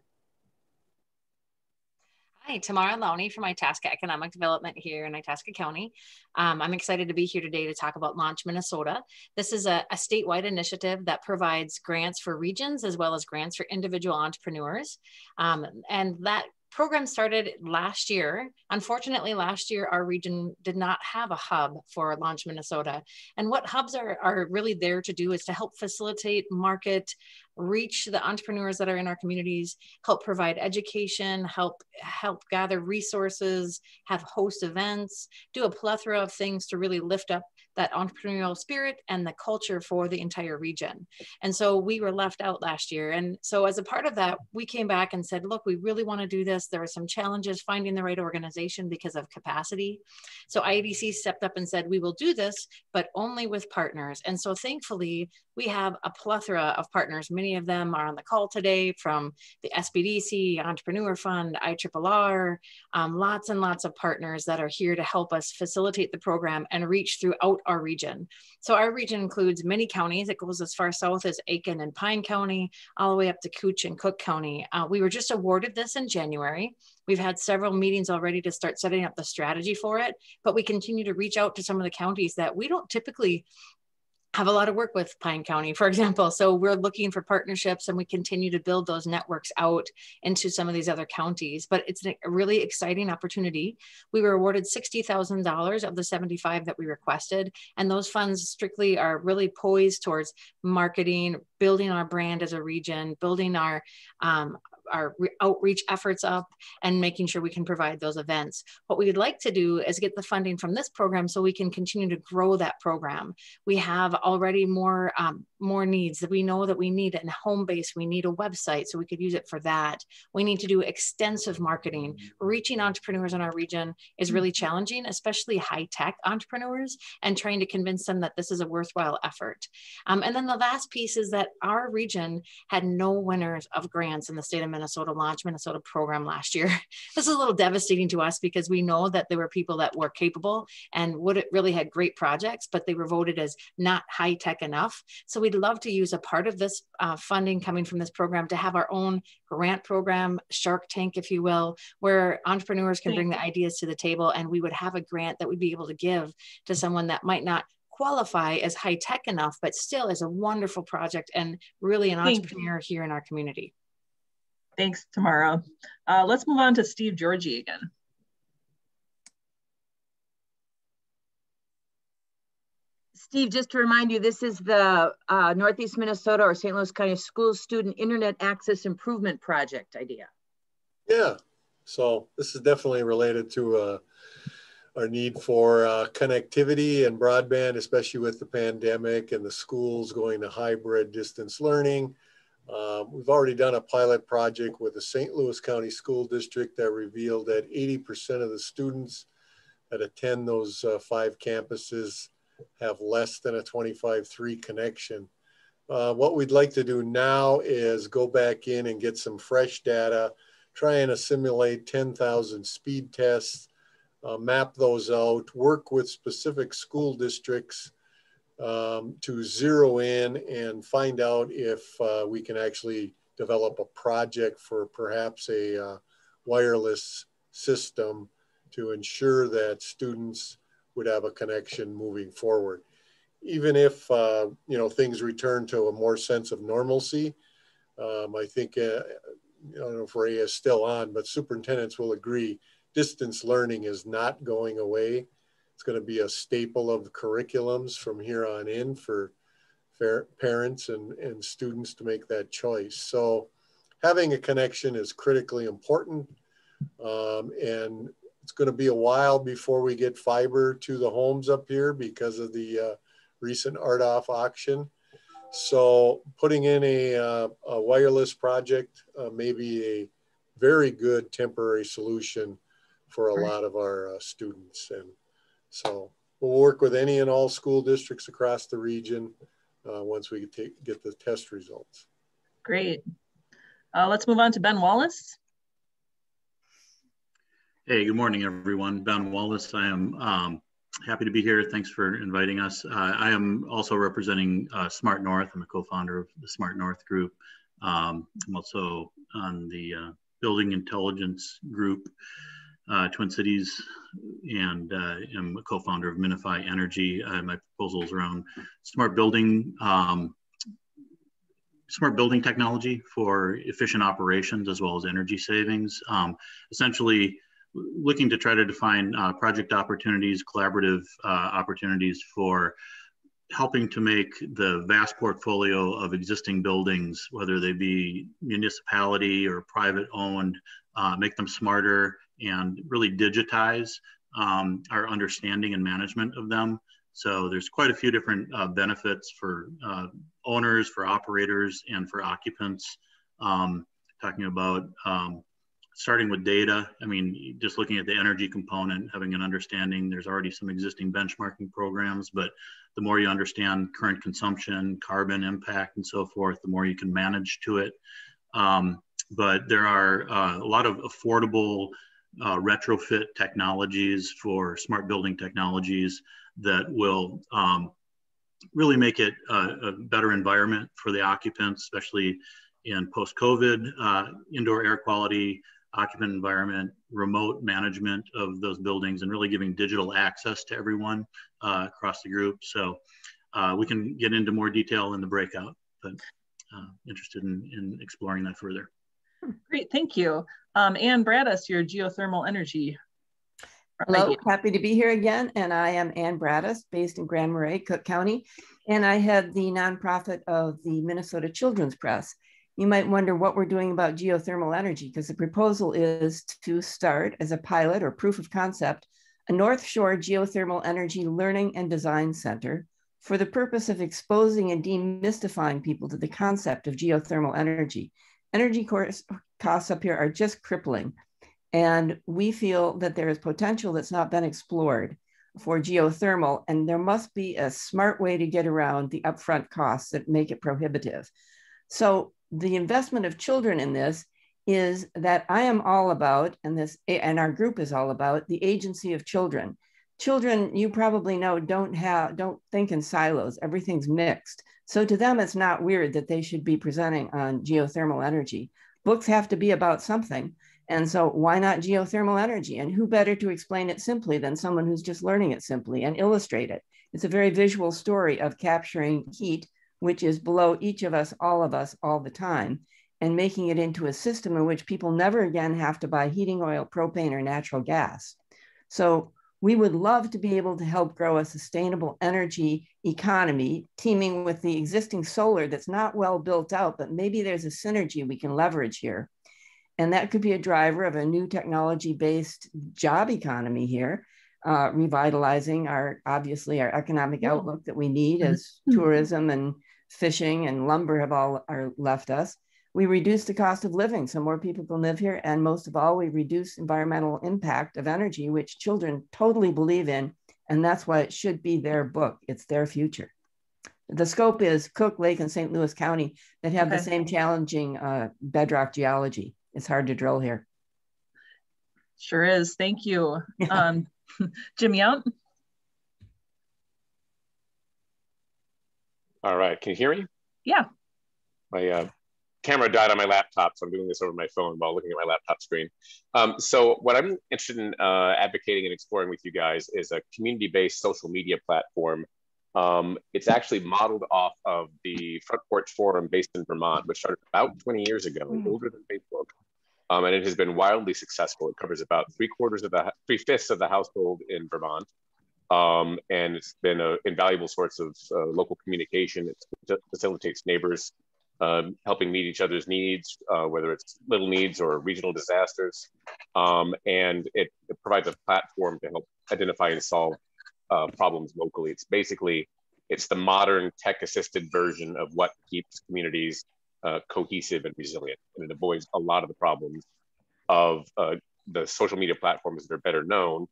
S12: Hi, Tamara Lowney from Itasca Economic Development here in Itasca County. I'm excited to be here today to talk about Launch Minnesota. This is a statewide initiative that provides grants for regions as well as grants for individual entrepreneurs. And that program started last year. Unfortunately, last year, our region did not have a hub for Launch Minnesota. And what hubs are really there to do is to help facilitate, market, reach the entrepreneurs that are in our communities, help provide education, help gather resources, have host events, do a plethora of things to really lift up that entrepreneurial spirit and the culture for the entire region. And so we were left out last year. And so as a part of that, we came back and said, look, we really want to do this. There are some challenges finding the right organization because of capacity. So IADC stepped up and said, we will do this, but only with partners. And so thankfully, we have a plethora of partners. Many of them are on the call today, from the SBDC, Entrepreneur Fund, IRRR, lots and lots of partners that are here to help us facilitate the program and reach throughout our region. So our region includes many counties. It goes as far south as Aiken and Pine County, all the way up to Cooch and Cook County. We were just awarded this in January. We've had several meetings already to start setting up the strategy for it, but we continue to reach out to some of the counties that we don't typically have a lot of work with Pine County, for example. So we're looking for partnerships, and we continue to build those networks out into some of these other counties. But it's a really exciting opportunity. We were awarded $60,000 of the 75 that we requested. And those funds strictly are really poised towards marketing, building our brand as a region, building our outreach efforts up, and making sure we can provide those events. What we would like to do is get the funding from this program so we can continue to grow that program. We have already more needs that we know that we need in home base. We need a website, so we could use it for that. We need to do extensive marketing. Reaching entrepreneurs in our region is really challenging, especially high-tech entrepreneurs, and trying to convince them that this is a worthwhile effort. And then the last piece is that our region had no winners of grants in the state of Minnesota Launch Minnesota program last year. This is a little devastating to us because we know that there were people that were capable and really had great projects, but they were voted as not high tech enough. So we'd love to use a part of this funding coming from this program to have our own grant program, Shark Tank, if you will, where entrepreneurs can bring the ideas to the table, and we would have a grant that we'd be able to give to someone that might not qualify as high tech enough, but still is a wonderful project and really an entrepreneur here in our community.
S1: Thanks, Tamara. Let's move on to Steve Georgie again.
S2: Steve, just to remind you, this is the Northeast Minnesota or St. Louis County Schools Student Internet Access Improvement Project idea.
S8: Yeah, so this is definitely related to our need for connectivity and broadband, especially with the pandemic and the schools going to hybrid distance learning. We've already done a pilot project with the St. Louis County School District that revealed that 80% of the students that attend those 5 campuses have less than a 25.3 connection. What we'd like to do now is go back in and get some fresh data, try and assimilate 10,000 speed tests, map those out, work with specific school districts to zero in and find out if we can actually develop a project for perhaps a wireless system to ensure that students would have a connection moving forward. Even if things return to a more sense of normalcy, I think, I don't know if Ray is still on, but superintendents will agree, distance learning is not going away. It's going to be a staple of the curriculums from here on in for parents and students to make that choice. So having a connection is critically important. And it's going to be a while before we get fiber to the homes up here because of the recent RDOF auction. So putting in a wireless project may be a very good temporary solution for a lot of our students. And so we'll work with any and all school districts across the region once we get the test results.
S1: Great. Let's move on to Ben Wallace.
S15: Hey, good morning, everyone. Ben Wallace. I am happy to be here. Thanks for inviting us. I am also representing Smart North. I'm a co-founder of the Smart North group. I'm also on the Building Intelligence group, Twin Cities, and am a co-founder of Minify Energy. My proposals around smart building technology for efficient operations as well as energy savings. Essentially, looking to try to define project opportunities, collaborative opportunities for helping to make the vast portfolio of existing buildings, whether they be municipality or private owned, make them smarter and really digitize our understanding and management of them. So there's quite a few different benefits for owners, for operators, and for occupants. Talking about starting with data, I mean, just looking at the energy component, having an understanding, there's already some existing benchmarking programs, but the more you understand current consumption, carbon impact, and so forth, the more you can manage to it. But there are a lot of affordable retrofit technologies for smart building technologies that will really make it a better environment for the occupants, especially in post-COVID, indoor air quality, occupant environment, remote management of those buildings, and really giving digital access to everyone across the group. So we can get into more detail in the breakout, but interested in exploring that further.
S1: Great, thank you. Ann Braddis, your geothermal energy.
S5: Hello, happy to be here again. And I am Ann Braddis, based in Grand Marais, Cook County. And I head the nonprofit of the Minnesota Children's Press. You might wonder what we're doing about geothermal energy, because the proposal is to start as a pilot or proof of concept, a North Shore Geothermal Energy Learning and Design Center for the purpose of exposing and demystifying people to the concept of geothermal energy. Energy costs up here are just crippling. And we feel that there is potential that's not been explored for geothermal, and there must be a smart way to get around the upfront costs that make it prohibitive. So the investment of children in this is that I am all about, and our group is all about, the agency of children. Children, you probably know, don't think in silos. Everything's mixed. So to them, it's not weird that they should be presenting on geothermal energy. Books have to be about something. And so why not geothermal energy? And who better to explain it simply than someone who's just learning it simply and illustrate it? It's a very visual story of capturing heat, which is below each of us, all the time, and making it into a system in which people never again have to buy heating oil, propane, or natural gas. So we would love to be able to help grow a sustainable energy economy, teaming with the existing solar that's not well built out, but maybe there's a synergy we can leverage here. And that could be a driver of a new technology-based job economy here, revitalizing obviously our economic outlook that we need as tourism and fishing and lumber have all left us. We reduce the cost of living so more people can live here. And most of all, we reduce environmental impact of energy, which children totally believe in. And that's why it should be their book. It's their future. The scope is Cook, Lake, and St. Louis County that have the same challenging bedrock geology. It's hard to drill here.
S1: Sure is. Thank you. Jim Yount.
S11: All right. Can you hear me?
S1: Yeah.
S11: My camera died on my laptop, so I'm doing this over my phone while looking at my laptop screen. So what I'm interested in advocating and exploring with you guys is a community-based social media platform. It's actually modeled off of the Front Porch Forum based in Vermont, which started about 20 years ago, older than Facebook. And it has been wildly successful. It covers about 3/5 of the household in Vermont. And it's been an invaluable source of local communication. It facilitates neighbors helping meet each other's needs, whether it's little needs or regional disasters. And it provides a platform to help identify and solve problems locally. It's the modern tech-assisted version of what keeps communities cohesive and resilient. And it avoids a lot of the problems of the social media platforms that are better known,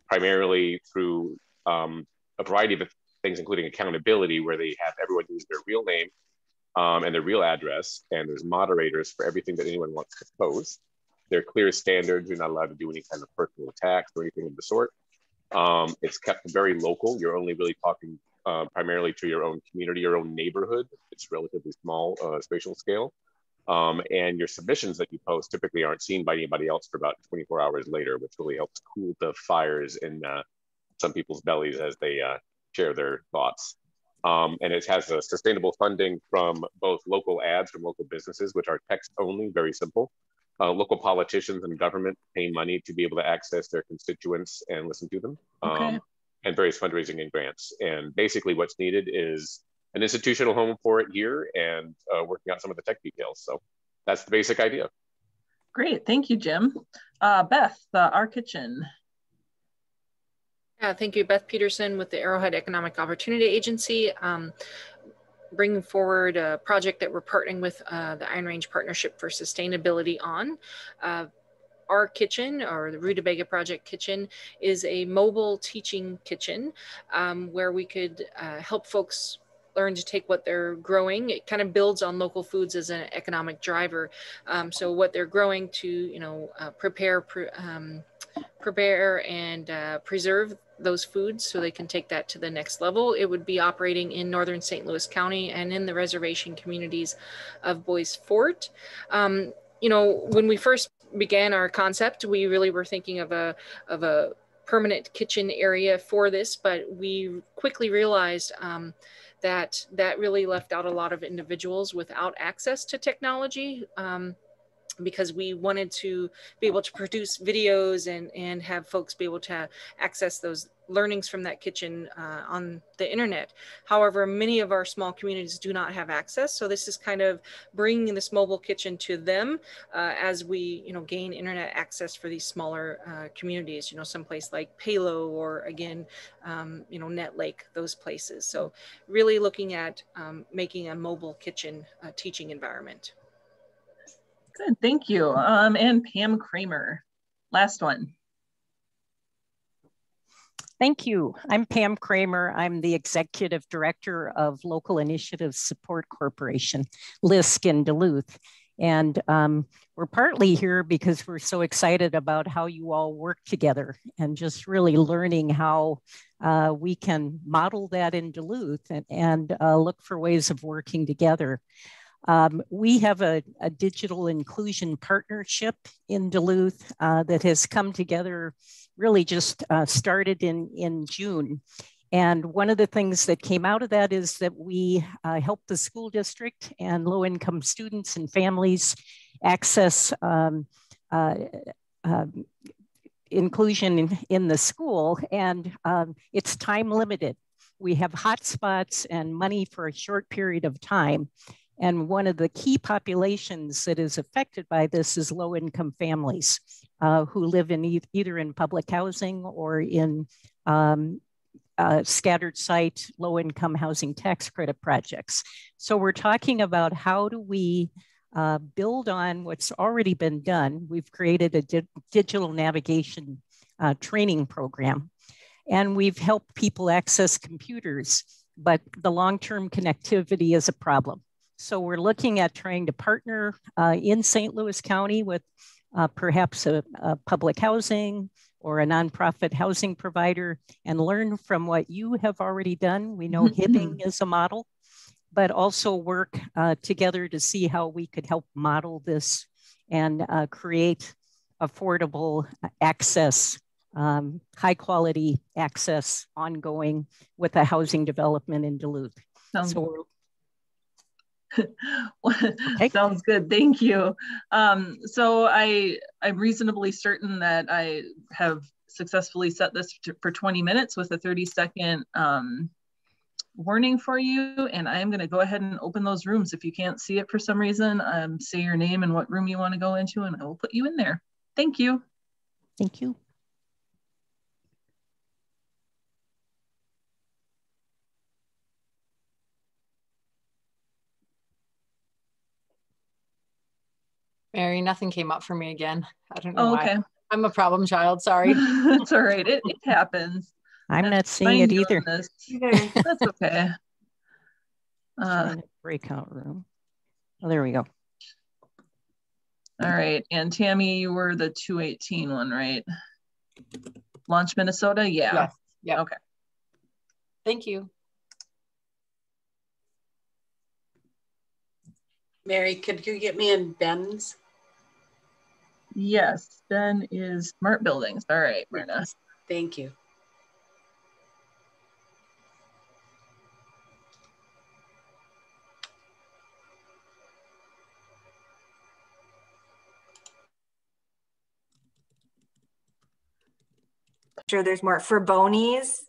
S11: primarily through a variety of things, including accountability, where they have everyone use their real name and their real address, and there's moderators for everything that anyone wants to post. There are clear standards. You're not allowed to do any kind of personal attacks or anything of the sort. It's kept very local. You're only really talking primarily to your own community, your own neighborhood. It's relatively small spatial scale. And your submissions that you post typically aren't seen by anybody else for about 24 hours later, which really helps cool the fires in some people's bellies as they share their thoughts. And it has a sustainable funding from both local ads from local businesses, which are text only, very simple. Local politicians and government paying money to be able to access their constituents and listen to them. And various fundraising and grants. And basically what's needed is an institutional home for it here and working out some of the tech details. So that's the basic idea.
S1: Great, thank you, Jim. Beth, Our Kitchen.
S16: Yeah, thank you. Beth Peterson with the Arrowhead Economic Opportunity Agency. Bringing forward a project that we're partnering with the Iron Range Partnership for Sustainability on. Our Kitchen, or the Rutabaga Project Kitchen, is a mobile teaching kitchen where we could help folks learn to take what they're growing. It kind of builds on local foods as an economic driver. So what they're growing to, prepare and preserve those foods so they can take that to the next level. It would be operating in northern St. Louis County and in the reservation communities of Bois Forte. When we first began our concept, we really were thinking of a permanent kitchen area for this, but we quickly realized that really left out a lot of individuals without access to technology. Because we wanted to be able to produce videos and have folks be able to access those learnings from that kitchen on the internet. However, many of our small communities do not have access. So this is kind of bringing this mobile kitchen to them as we, gain internet access for these smaller communities, someplace like Palo or again, Net Lake, those places. So really looking at making a mobile kitchen teaching environment.
S1: Good, thank you. And Pam Kramer, last one.
S17: Thank you. I'm Pam Kramer. I'm the Executive Director of Local Initiatives Support Corporation, LISC in Duluth. And we're partly here because we're so excited about how you all work together and just really learning how we can model that in Duluth and look for ways of working together. We have a digital inclusion partnership in Duluth that has come together, really just started in June. And one of the things that came out of that is that we help the school district and low-income students and families access inclusion in the school, and it's time limited. We have hotspots and money for a short period of time. And one of the key populations that is affected by this is low-income families who live in either in public housing or in scattered site low-income housing tax credit projects. So we're talking about how do we build on what's already been done. We've created a digital navigation training program, and we've helped people access computers, but the long-term connectivity is a problem. So we're looking at trying to partner in St. Louis County with perhaps a public housing or a nonprofit housing provider and learn from what you have already done. We know Hibbing is a model, but also work together to see how we could help model this and create affordable access, high quality access ongoing with a housing development in Duluth.
S1: Okay. Sounds good. Thank you. So I'm reasonably certain that I have successfully set this for 20 minutes with a 30-second warning for you. And I am going to go ahead and open those rooms. If you can't see it for some reason, say your name and what room you want to go into, and I will put you in there. Thank you.
S17: Thank you.
S12: Mary, nothing came up for me again. I don't know why.
S1: Okay.
S12: I'm a problem child, sorry.
S1: It's all right, it happens.
S17: I'm not seeing it either.
S1: That's okay.
S17: Breakout room. Oh, there we go.
S1: All right, and Tammy, you were the 218 one, right? Launch Minnesota, yeah.
S12: Yes. Yeah.
S1: Okay.
S12: Thank you.
S13: Mary, could you get me in Ben's?
S1: Yes, Ben is Smart Buildings. All right, Myrna.
S13: Thank you.
S4: Sure, there's more for Bonies.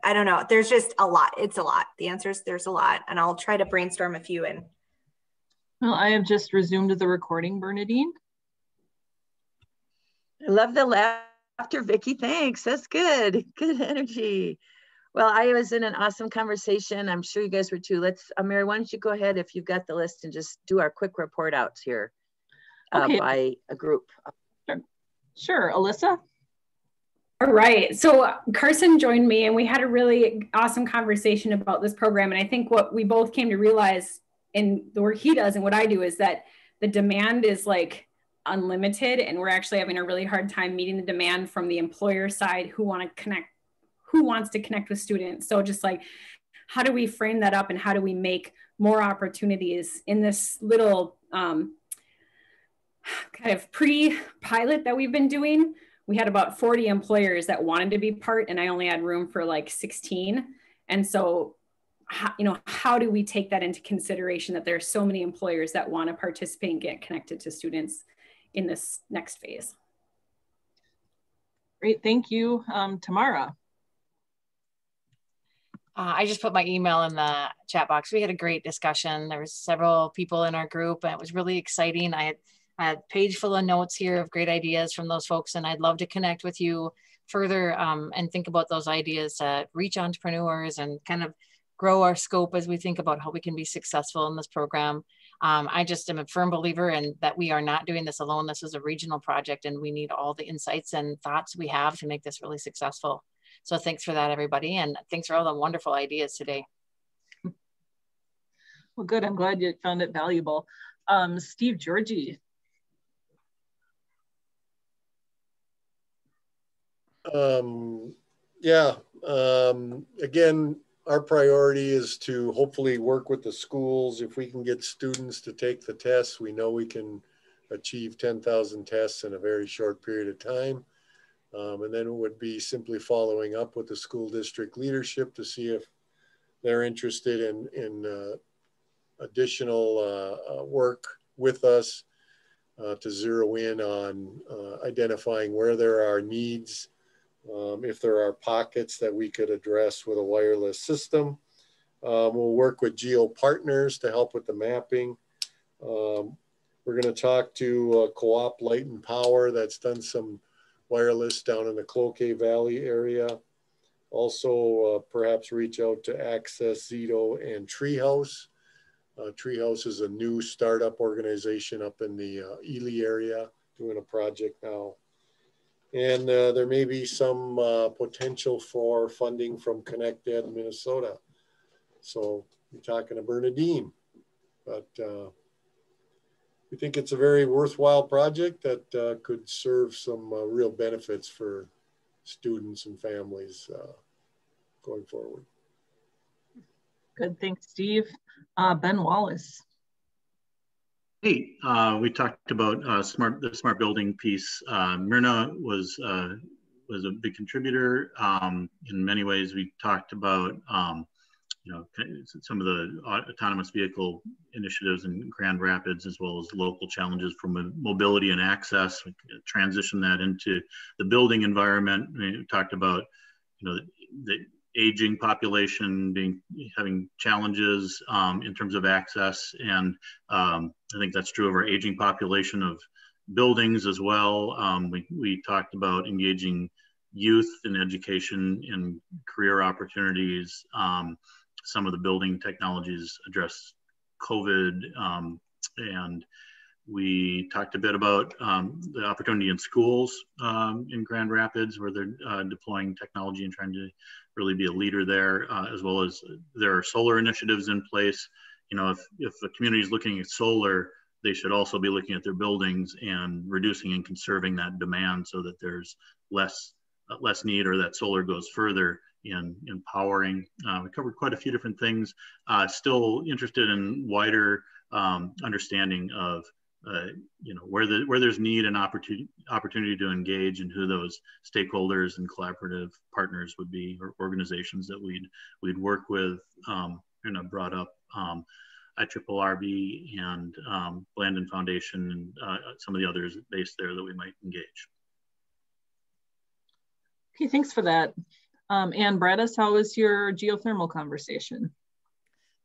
S4: I don't know. There's just a lot. It's a lot. The answer is there's a lot, and I'll try to brainstorm a few in.
S1: Well, I have just resumed the recording, Bernadine.
S2: I love the laughter, Vicky. Thanks. That's good. Good energy. Well, I was in an awesome conversation. I'm sure you guys were too. Let's, Mary, why don't you go ahead if you've got the list and just do our quick report outs here by a group.
S1: Sure, Alyssa.
S3: All right, so Carson joined me and we had a really awesome conversation about this program. And I think what we both came to realize in the work he does and what I do is that the demand is like unlimited, and we're actually having a really hard time meeting the demand from the employer side who wants to connect with students. So just like, how do we frame that up and how do we make more opportunities in this little kind of pre-pilot that we've been doing? We had about 40 employers that wanted to be part, and I only had room for like 16. And so how do we take that into consideration, that there are so many employers that want to participate and get connected to students in this next phase.
S1: Great, thank you. Tamara.
S12: I just put my email in the chat box. We had a great discussion. There was several people in our group, and it was really exciting. I had a page full of notes here of great ideas from those folks, and I'd love to connect with you further and think about those ideas to reach entrepreneurs and kind of grow our scope as we think about how we can be successful in this program. I just am a firm believer in that we are not doing this alone. This is a regional project, and we need all the insights and thoughts we have to make this really successful. So thanks for that, everybody. And thanks for all the wonderful ideas today.
S1: Well, good. I'm glad you found it valuable. Steve Georgie.
S8: Again, our priority is to hopefully work with the schools. If we can get students to take the tests, we know we can achieve 10,000 tests in a very short period of time. And then it would be simply following up with the school district leadership to see if they're interested in additional work with us to zero in on identifying where there are needs, if there are pockets that we could address with a wireless system. We'll work with geo partners to help with the mapping. We're going to talk to Co-op Light and Power that's done some wireless down in the Cloquet Valley area. Also, perhaps reach out to Access, Zito, and Treehouse. Treehouse is a new startup organization up in the Ely area doing a project now. And there may be some potential for funding from Connect Ed Minnesota. So you're talking to Bernadine, but we think it's a very worthwhile project that could serve some real benefits for students and families going forward.
S1: Good, thanks, Steve. Ben Wallace.
S15: Hey, we talked about the smart building piece. Myrna was a big contributor. In many ways, we talked about some of the autonomous vehicle initiatives in Grand Rapids, as well as local challenges for mobility and access. We transition that into the building environment. We talked about, the aging population having challenges in terms of access, and I think that's true of our aging population of buildings as well. We talked about engaging youth in education and career opportunities. Some of the building technologies address COVID, and we talked a bit about the opportunity in schools in Grand Rapids, where they're deploying technology and trying to really be a leader there, as well as there are solar initiatives in place. If the community is looking at solar, they should also be looking at their buildings and reducing and conserving that demand so that there's less need, or that solar goes further in powering. We covered quite a few different things. Still interested in wider understanding of where there's need and opportunity to engage, and who those stakeholders and collaborative partners would be, or organizations that we'd work with. Brought up IRRB and Blandon Foundation and some of the others based there that we might engage.
S1: Okay, thanks for that. Ann Bradis, how was your geothermal conversation?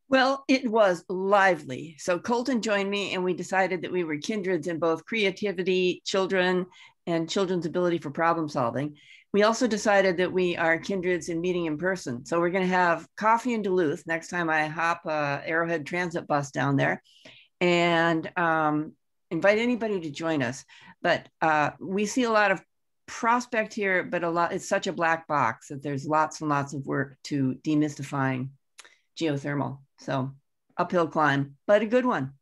S5: Well, it was lively. So Colton joined me, and we decided that we were kindreds in both creativity, children, and children's ability for problem solving. We also decided that we are kindreds in meeting in person. So we're going to have coffee in Duluth next time I hop Arrowhead Transit bus down there, and invite anybody to join us. But we see a lot of prospect here, but it's such a black box that there's lots and lots of work to demystifying geothermal. So uphill climb, but a good one.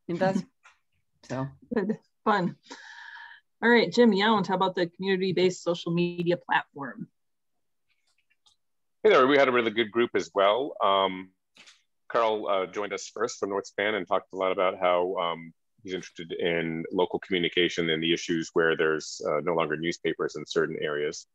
S5: Invest. So
S1: good, fun. All right, Jim Yount, how about the community-based social media platform?
S11: Hey there, we had a really good group as well. Carl joined us first from Northspan and talked a lot about how he's interested in local communication and the issues where there's no longer newspapers in certain areas.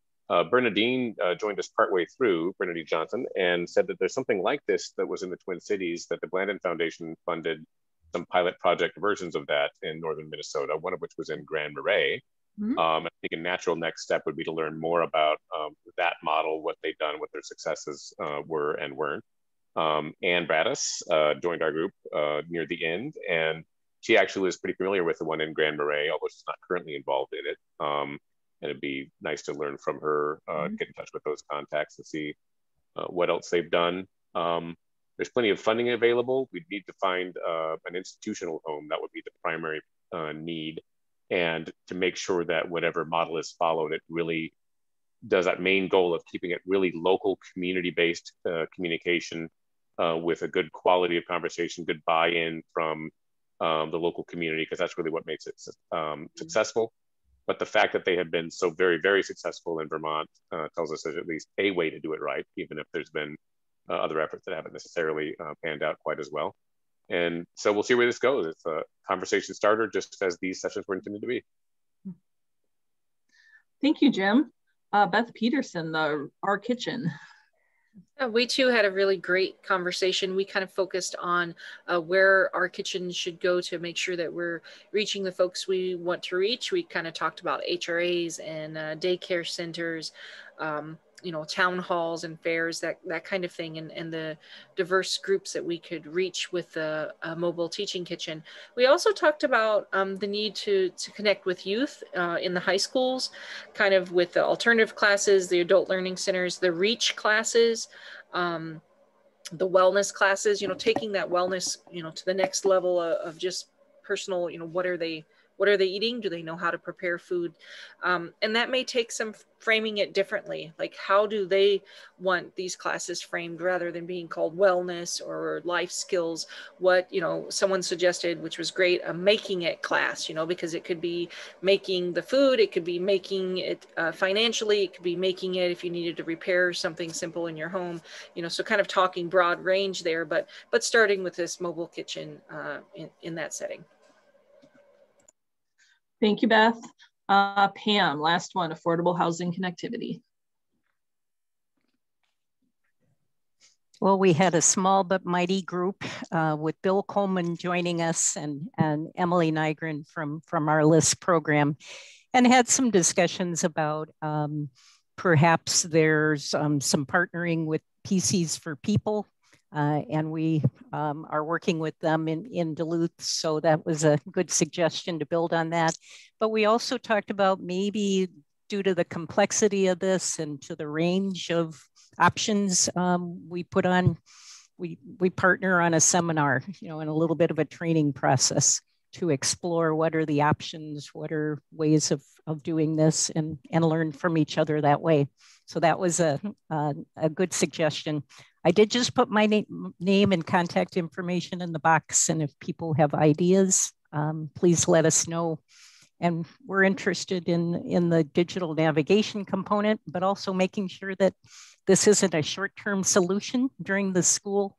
S11: Bernadine joined us partway through, Bernadine Johnson, and said that there's something like this that was in the Twin Cities, that the Blandin Foundation funded some pilot project versions of that in northern Minnesota, one of which was in Grand Marais. I think a natural next step would be to learn more about that model, what they've done, what their successes were and weren't. Ann Bradis joined our group near the end, and she actually was pretty familiar with the one in Grand Marais, although she's not currently involved in it. And it'd be nice to learn from her, get in touch with those contacts and see what else they've done. There's plenty of funding available. We'd need to find an institutional home. That would be the primary need. And to make sure that whatever model is followed, it really does that main goal of keeping it really local, community-based communication with a good quality of conversation, good buy-in from the local community, because that's really what makes it successful. But the fact that they have been so very, very successful in Vermont tells us there's at least a way to do it right, even if there's been other efforts that haven't necessarily panned out quite as well. And so we'll see where this goes. It's a conversation starter, just as these sessions were intended to be.
S1: Thank you, Jim. Beth Peterson, Our Kitchen.
S16: We too had a really great conversation. We kind of focused on where our kitchen should go to make sure that we're reaching the folks we want to reach. We kind of talked about HRAs and daycare centers, you know, town halls and fairs, that kind of thing, and the diverse groups that we could reach with the mobile teaching kitchen. We also talked about the need to connect with youth in the high schools, kind of with the alternative classes, the adult learning centers, the REACH classes, the wellness classes, you know, taking that wellness, you know, to the next level of just personal, you know, what are they eating? Do they know how to prepare food? And that may take some framing it differently. Like, how do they want these classes framed rather than being called wellness or life skills? What, you know, someone suggested, which was great, a making it class, you know, because it could be making the food, it could be making it financially, it could be making it if you needed to repair something simple in your home, you know, so kind of talking broad range there, but starting with this mobile kitchen in that setting.
S1: Thank you, Beth. Pam, last one, affordable housing connectivity.
S17: Well, we had a small but mighty group with Bill Coleman joining us and Emily Nygren from our LIST program, and had some discussions about perhaps there's some partnering with PCs for People. And we are working with them in Duluth. So that was a good suggestion to build on that. But we also talked about maybe due to the complexity of this and to the range of options we partner on a seminar, you know, and a little bit of a training process to explore what are the options, what are ways of doing this, and learn from each other that way. So that was a good suggestion. I did just put my name and contact information in the box, and if people have ideas, please let us know. And we're interested in the digital navigation component, but also making sure that this isn't a short-term solution during the school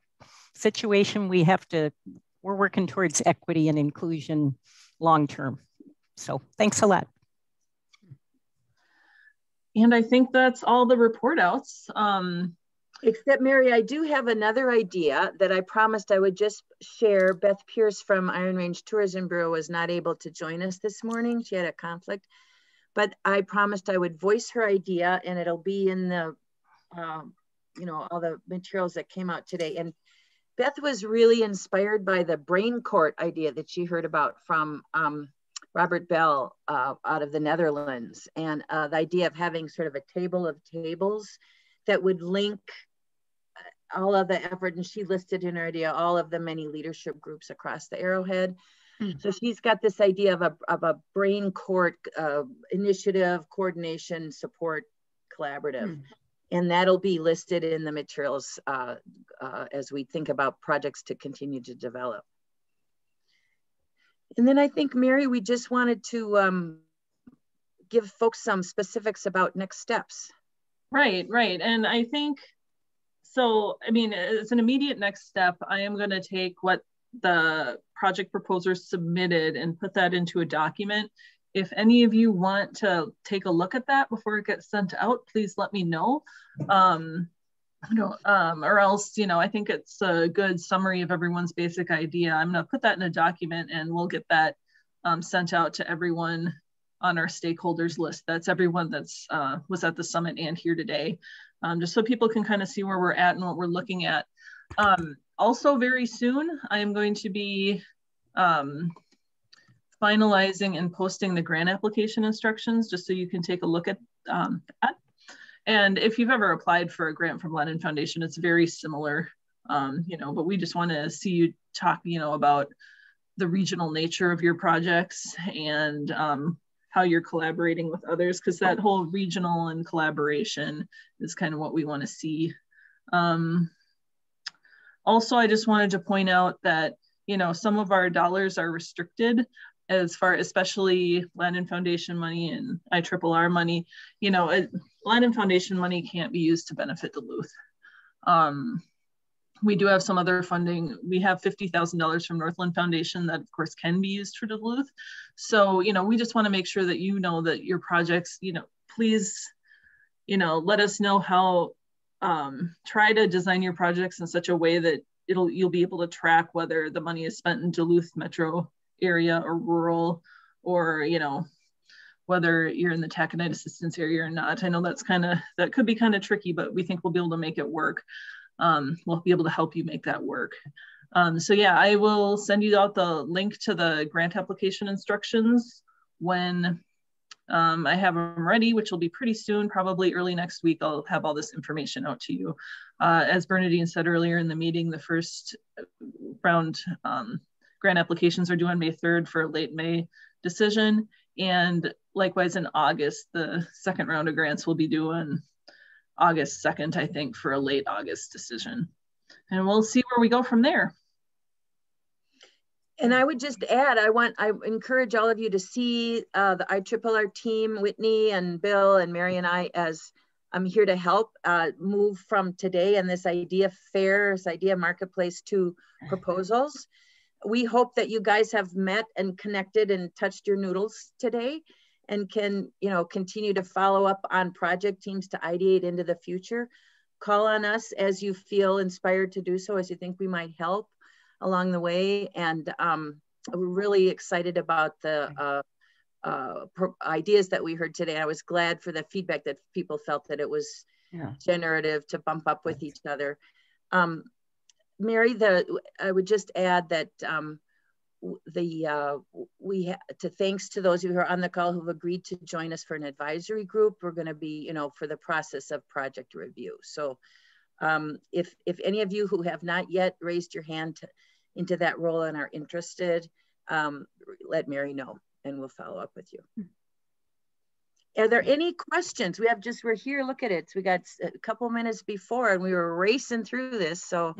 S17: situation. We're working towards equity and inclusion long-term. So thanks a lot.
S1: And I think that's all the report outs.
S2: Except, Mary, I do have another idea that I promised I would just share. Beth Pierce from Iron Range Tourism Bureau was not able to join us this morning. She had a conflict, but I promised I would voice her idea, and it'll be in the, you know, all the materials that came out today. And Beth was really inspired by the brain court idea that she heard about from Robert Bell out of the Netherlands, and the idea of having sort of a table of tables that would link all of the effort, and she listed in her idea all of the many leadership groups across the Arrowhead. So she's got this idea of a brain court initiative, coordination, support, collaborative. And that'll be listed in the materials as we think about projects to continue to develop. And then I think, Mary, we just wanted to give folks some specifics about next steps.
S1: Right. And I think, so, I mean, as an immediate next step, I am going to take what the project proposers submitted and put that into a document if any of you want to take a look at that before it gets sent out, please let me know. Or else, you know, I think it's a good summary of everyone's basic idea. I'm going to put that in a document and we'll get that sent out to everyone on our stakeholders list. That's everyone that's was at the summit and here today, just so people can kind of see where we're at and what we're looking at. Also very soon, I am going to be finalizing and posting the grant application instructions, just so you can take a look at that. And if you've ever applied for a grant from Lennon Foundation, it's very similar, you know, but we just want to see you talk, you know, about the regional nature of your projects and how you're collaborating with others, because that whole regional and collaboration is kind of what we want to see. Also, I just wanted to point out that, you know, some of our dollars are restricted as far, especially Lennon Foundation money and IRRR money. You know, Lennon Foundation money can't be used to benefit Duluth. We do have some other funding. We have $50,000 from Northland Foundation that of course can be used for Duluth. So, you know, we just want to make sure that you know that your projects, you know, please, you know, let us know how, try to design your projects in such a way that you'll be able to track whether the money is spent in Duluth metro area or rural, or, you know, whether you're in the taconite assistance area or not. I know that could be kind of tricky, but we think we'll be able to make it work. We'll be able to help you make that work. So yeah, I will send you out the link to the grant application instructions when I have them ready, which will be pretty soon, probably early next week. I'll have all this information out to you. As Bernadine said earlier in the meeting, the first round grant applications are due on May 3rd for a late May decision. And likewise in August, the second round of grants will be due on August 2nd, I think, for a late August decision. And we'll see where we go from there.
S2: And I would just add, I encourage all of you to see the IRRR team, Whitney and Bill and Mary and I, as I'm here to help move from today and this idea fair, this idea marketplace to proposals. We hope that you guys have met and connected and touched your noodles today and can, you know, continue to follow up on project teams to ideate into the future. Call on us as you feel inspired to do so, as you think we might help along the way. And we're really excited about the ideas that we heard today. I was glad for the feedback that people felt that it was generative to bump up with each other. Mary, I would just add that thanks to those of you who are on the call who've agreed to join us for an advisory group. We're going to be, you know, for the process of project review. So if any of you who have not yet raised your hand into that role and are interested, let Mary know and we'll follow up with you. Are there any questions? We're here, look at it. We got a couple minutes before and we were racing through this. So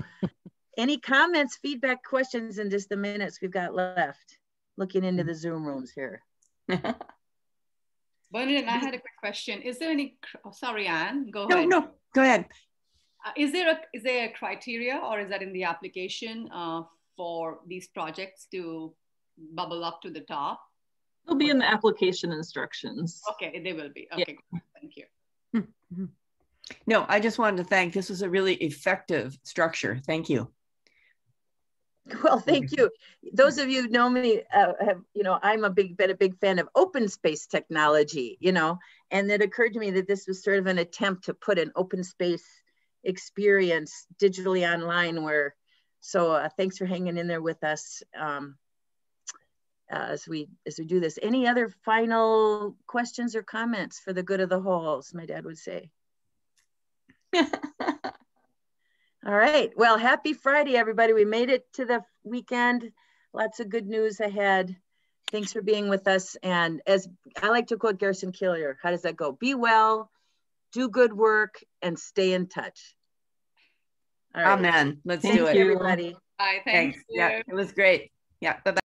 S2: any comments, feedback, questions in just the minutes we've got left? Looking into the Zoom rooms here.
S7: Bernadette, I had a quick question. Is there any, sorry, Anne, go ahead.
S5: No, go ahead.
S7: Is there a criteria, or is that in the application for these projects to bubble up to the top?
S1: They'll be in the application instructions.
S7: Okay, they will be. Okay, yeah. Thank you.
S5: No, I just wanted to thank, this was a really effective structure. Thank you.
S2: Well, thank you. Those of you who know me, you know, I'm a big fan of open space technology, you know, and it occurred to me that this was sort of an attempt to put an open space experience digitally online so thanks for hanging in there with us as we do this. Any other final questions or comments for the good of the whole, as my dad would say? All right, well, happy Friday, everybody. We made it to the weekend. Lots of good news ahead. Thanks for being with us. And as I like to quote Garrison Keillor, how does that go? Be well, do good work, and stay in touch. All right.
S5: Amen. Let's do it.
S2: Everybody.
S7: Bye, thanks.
S5: Yeah, it was great. Yeah, bye-bye.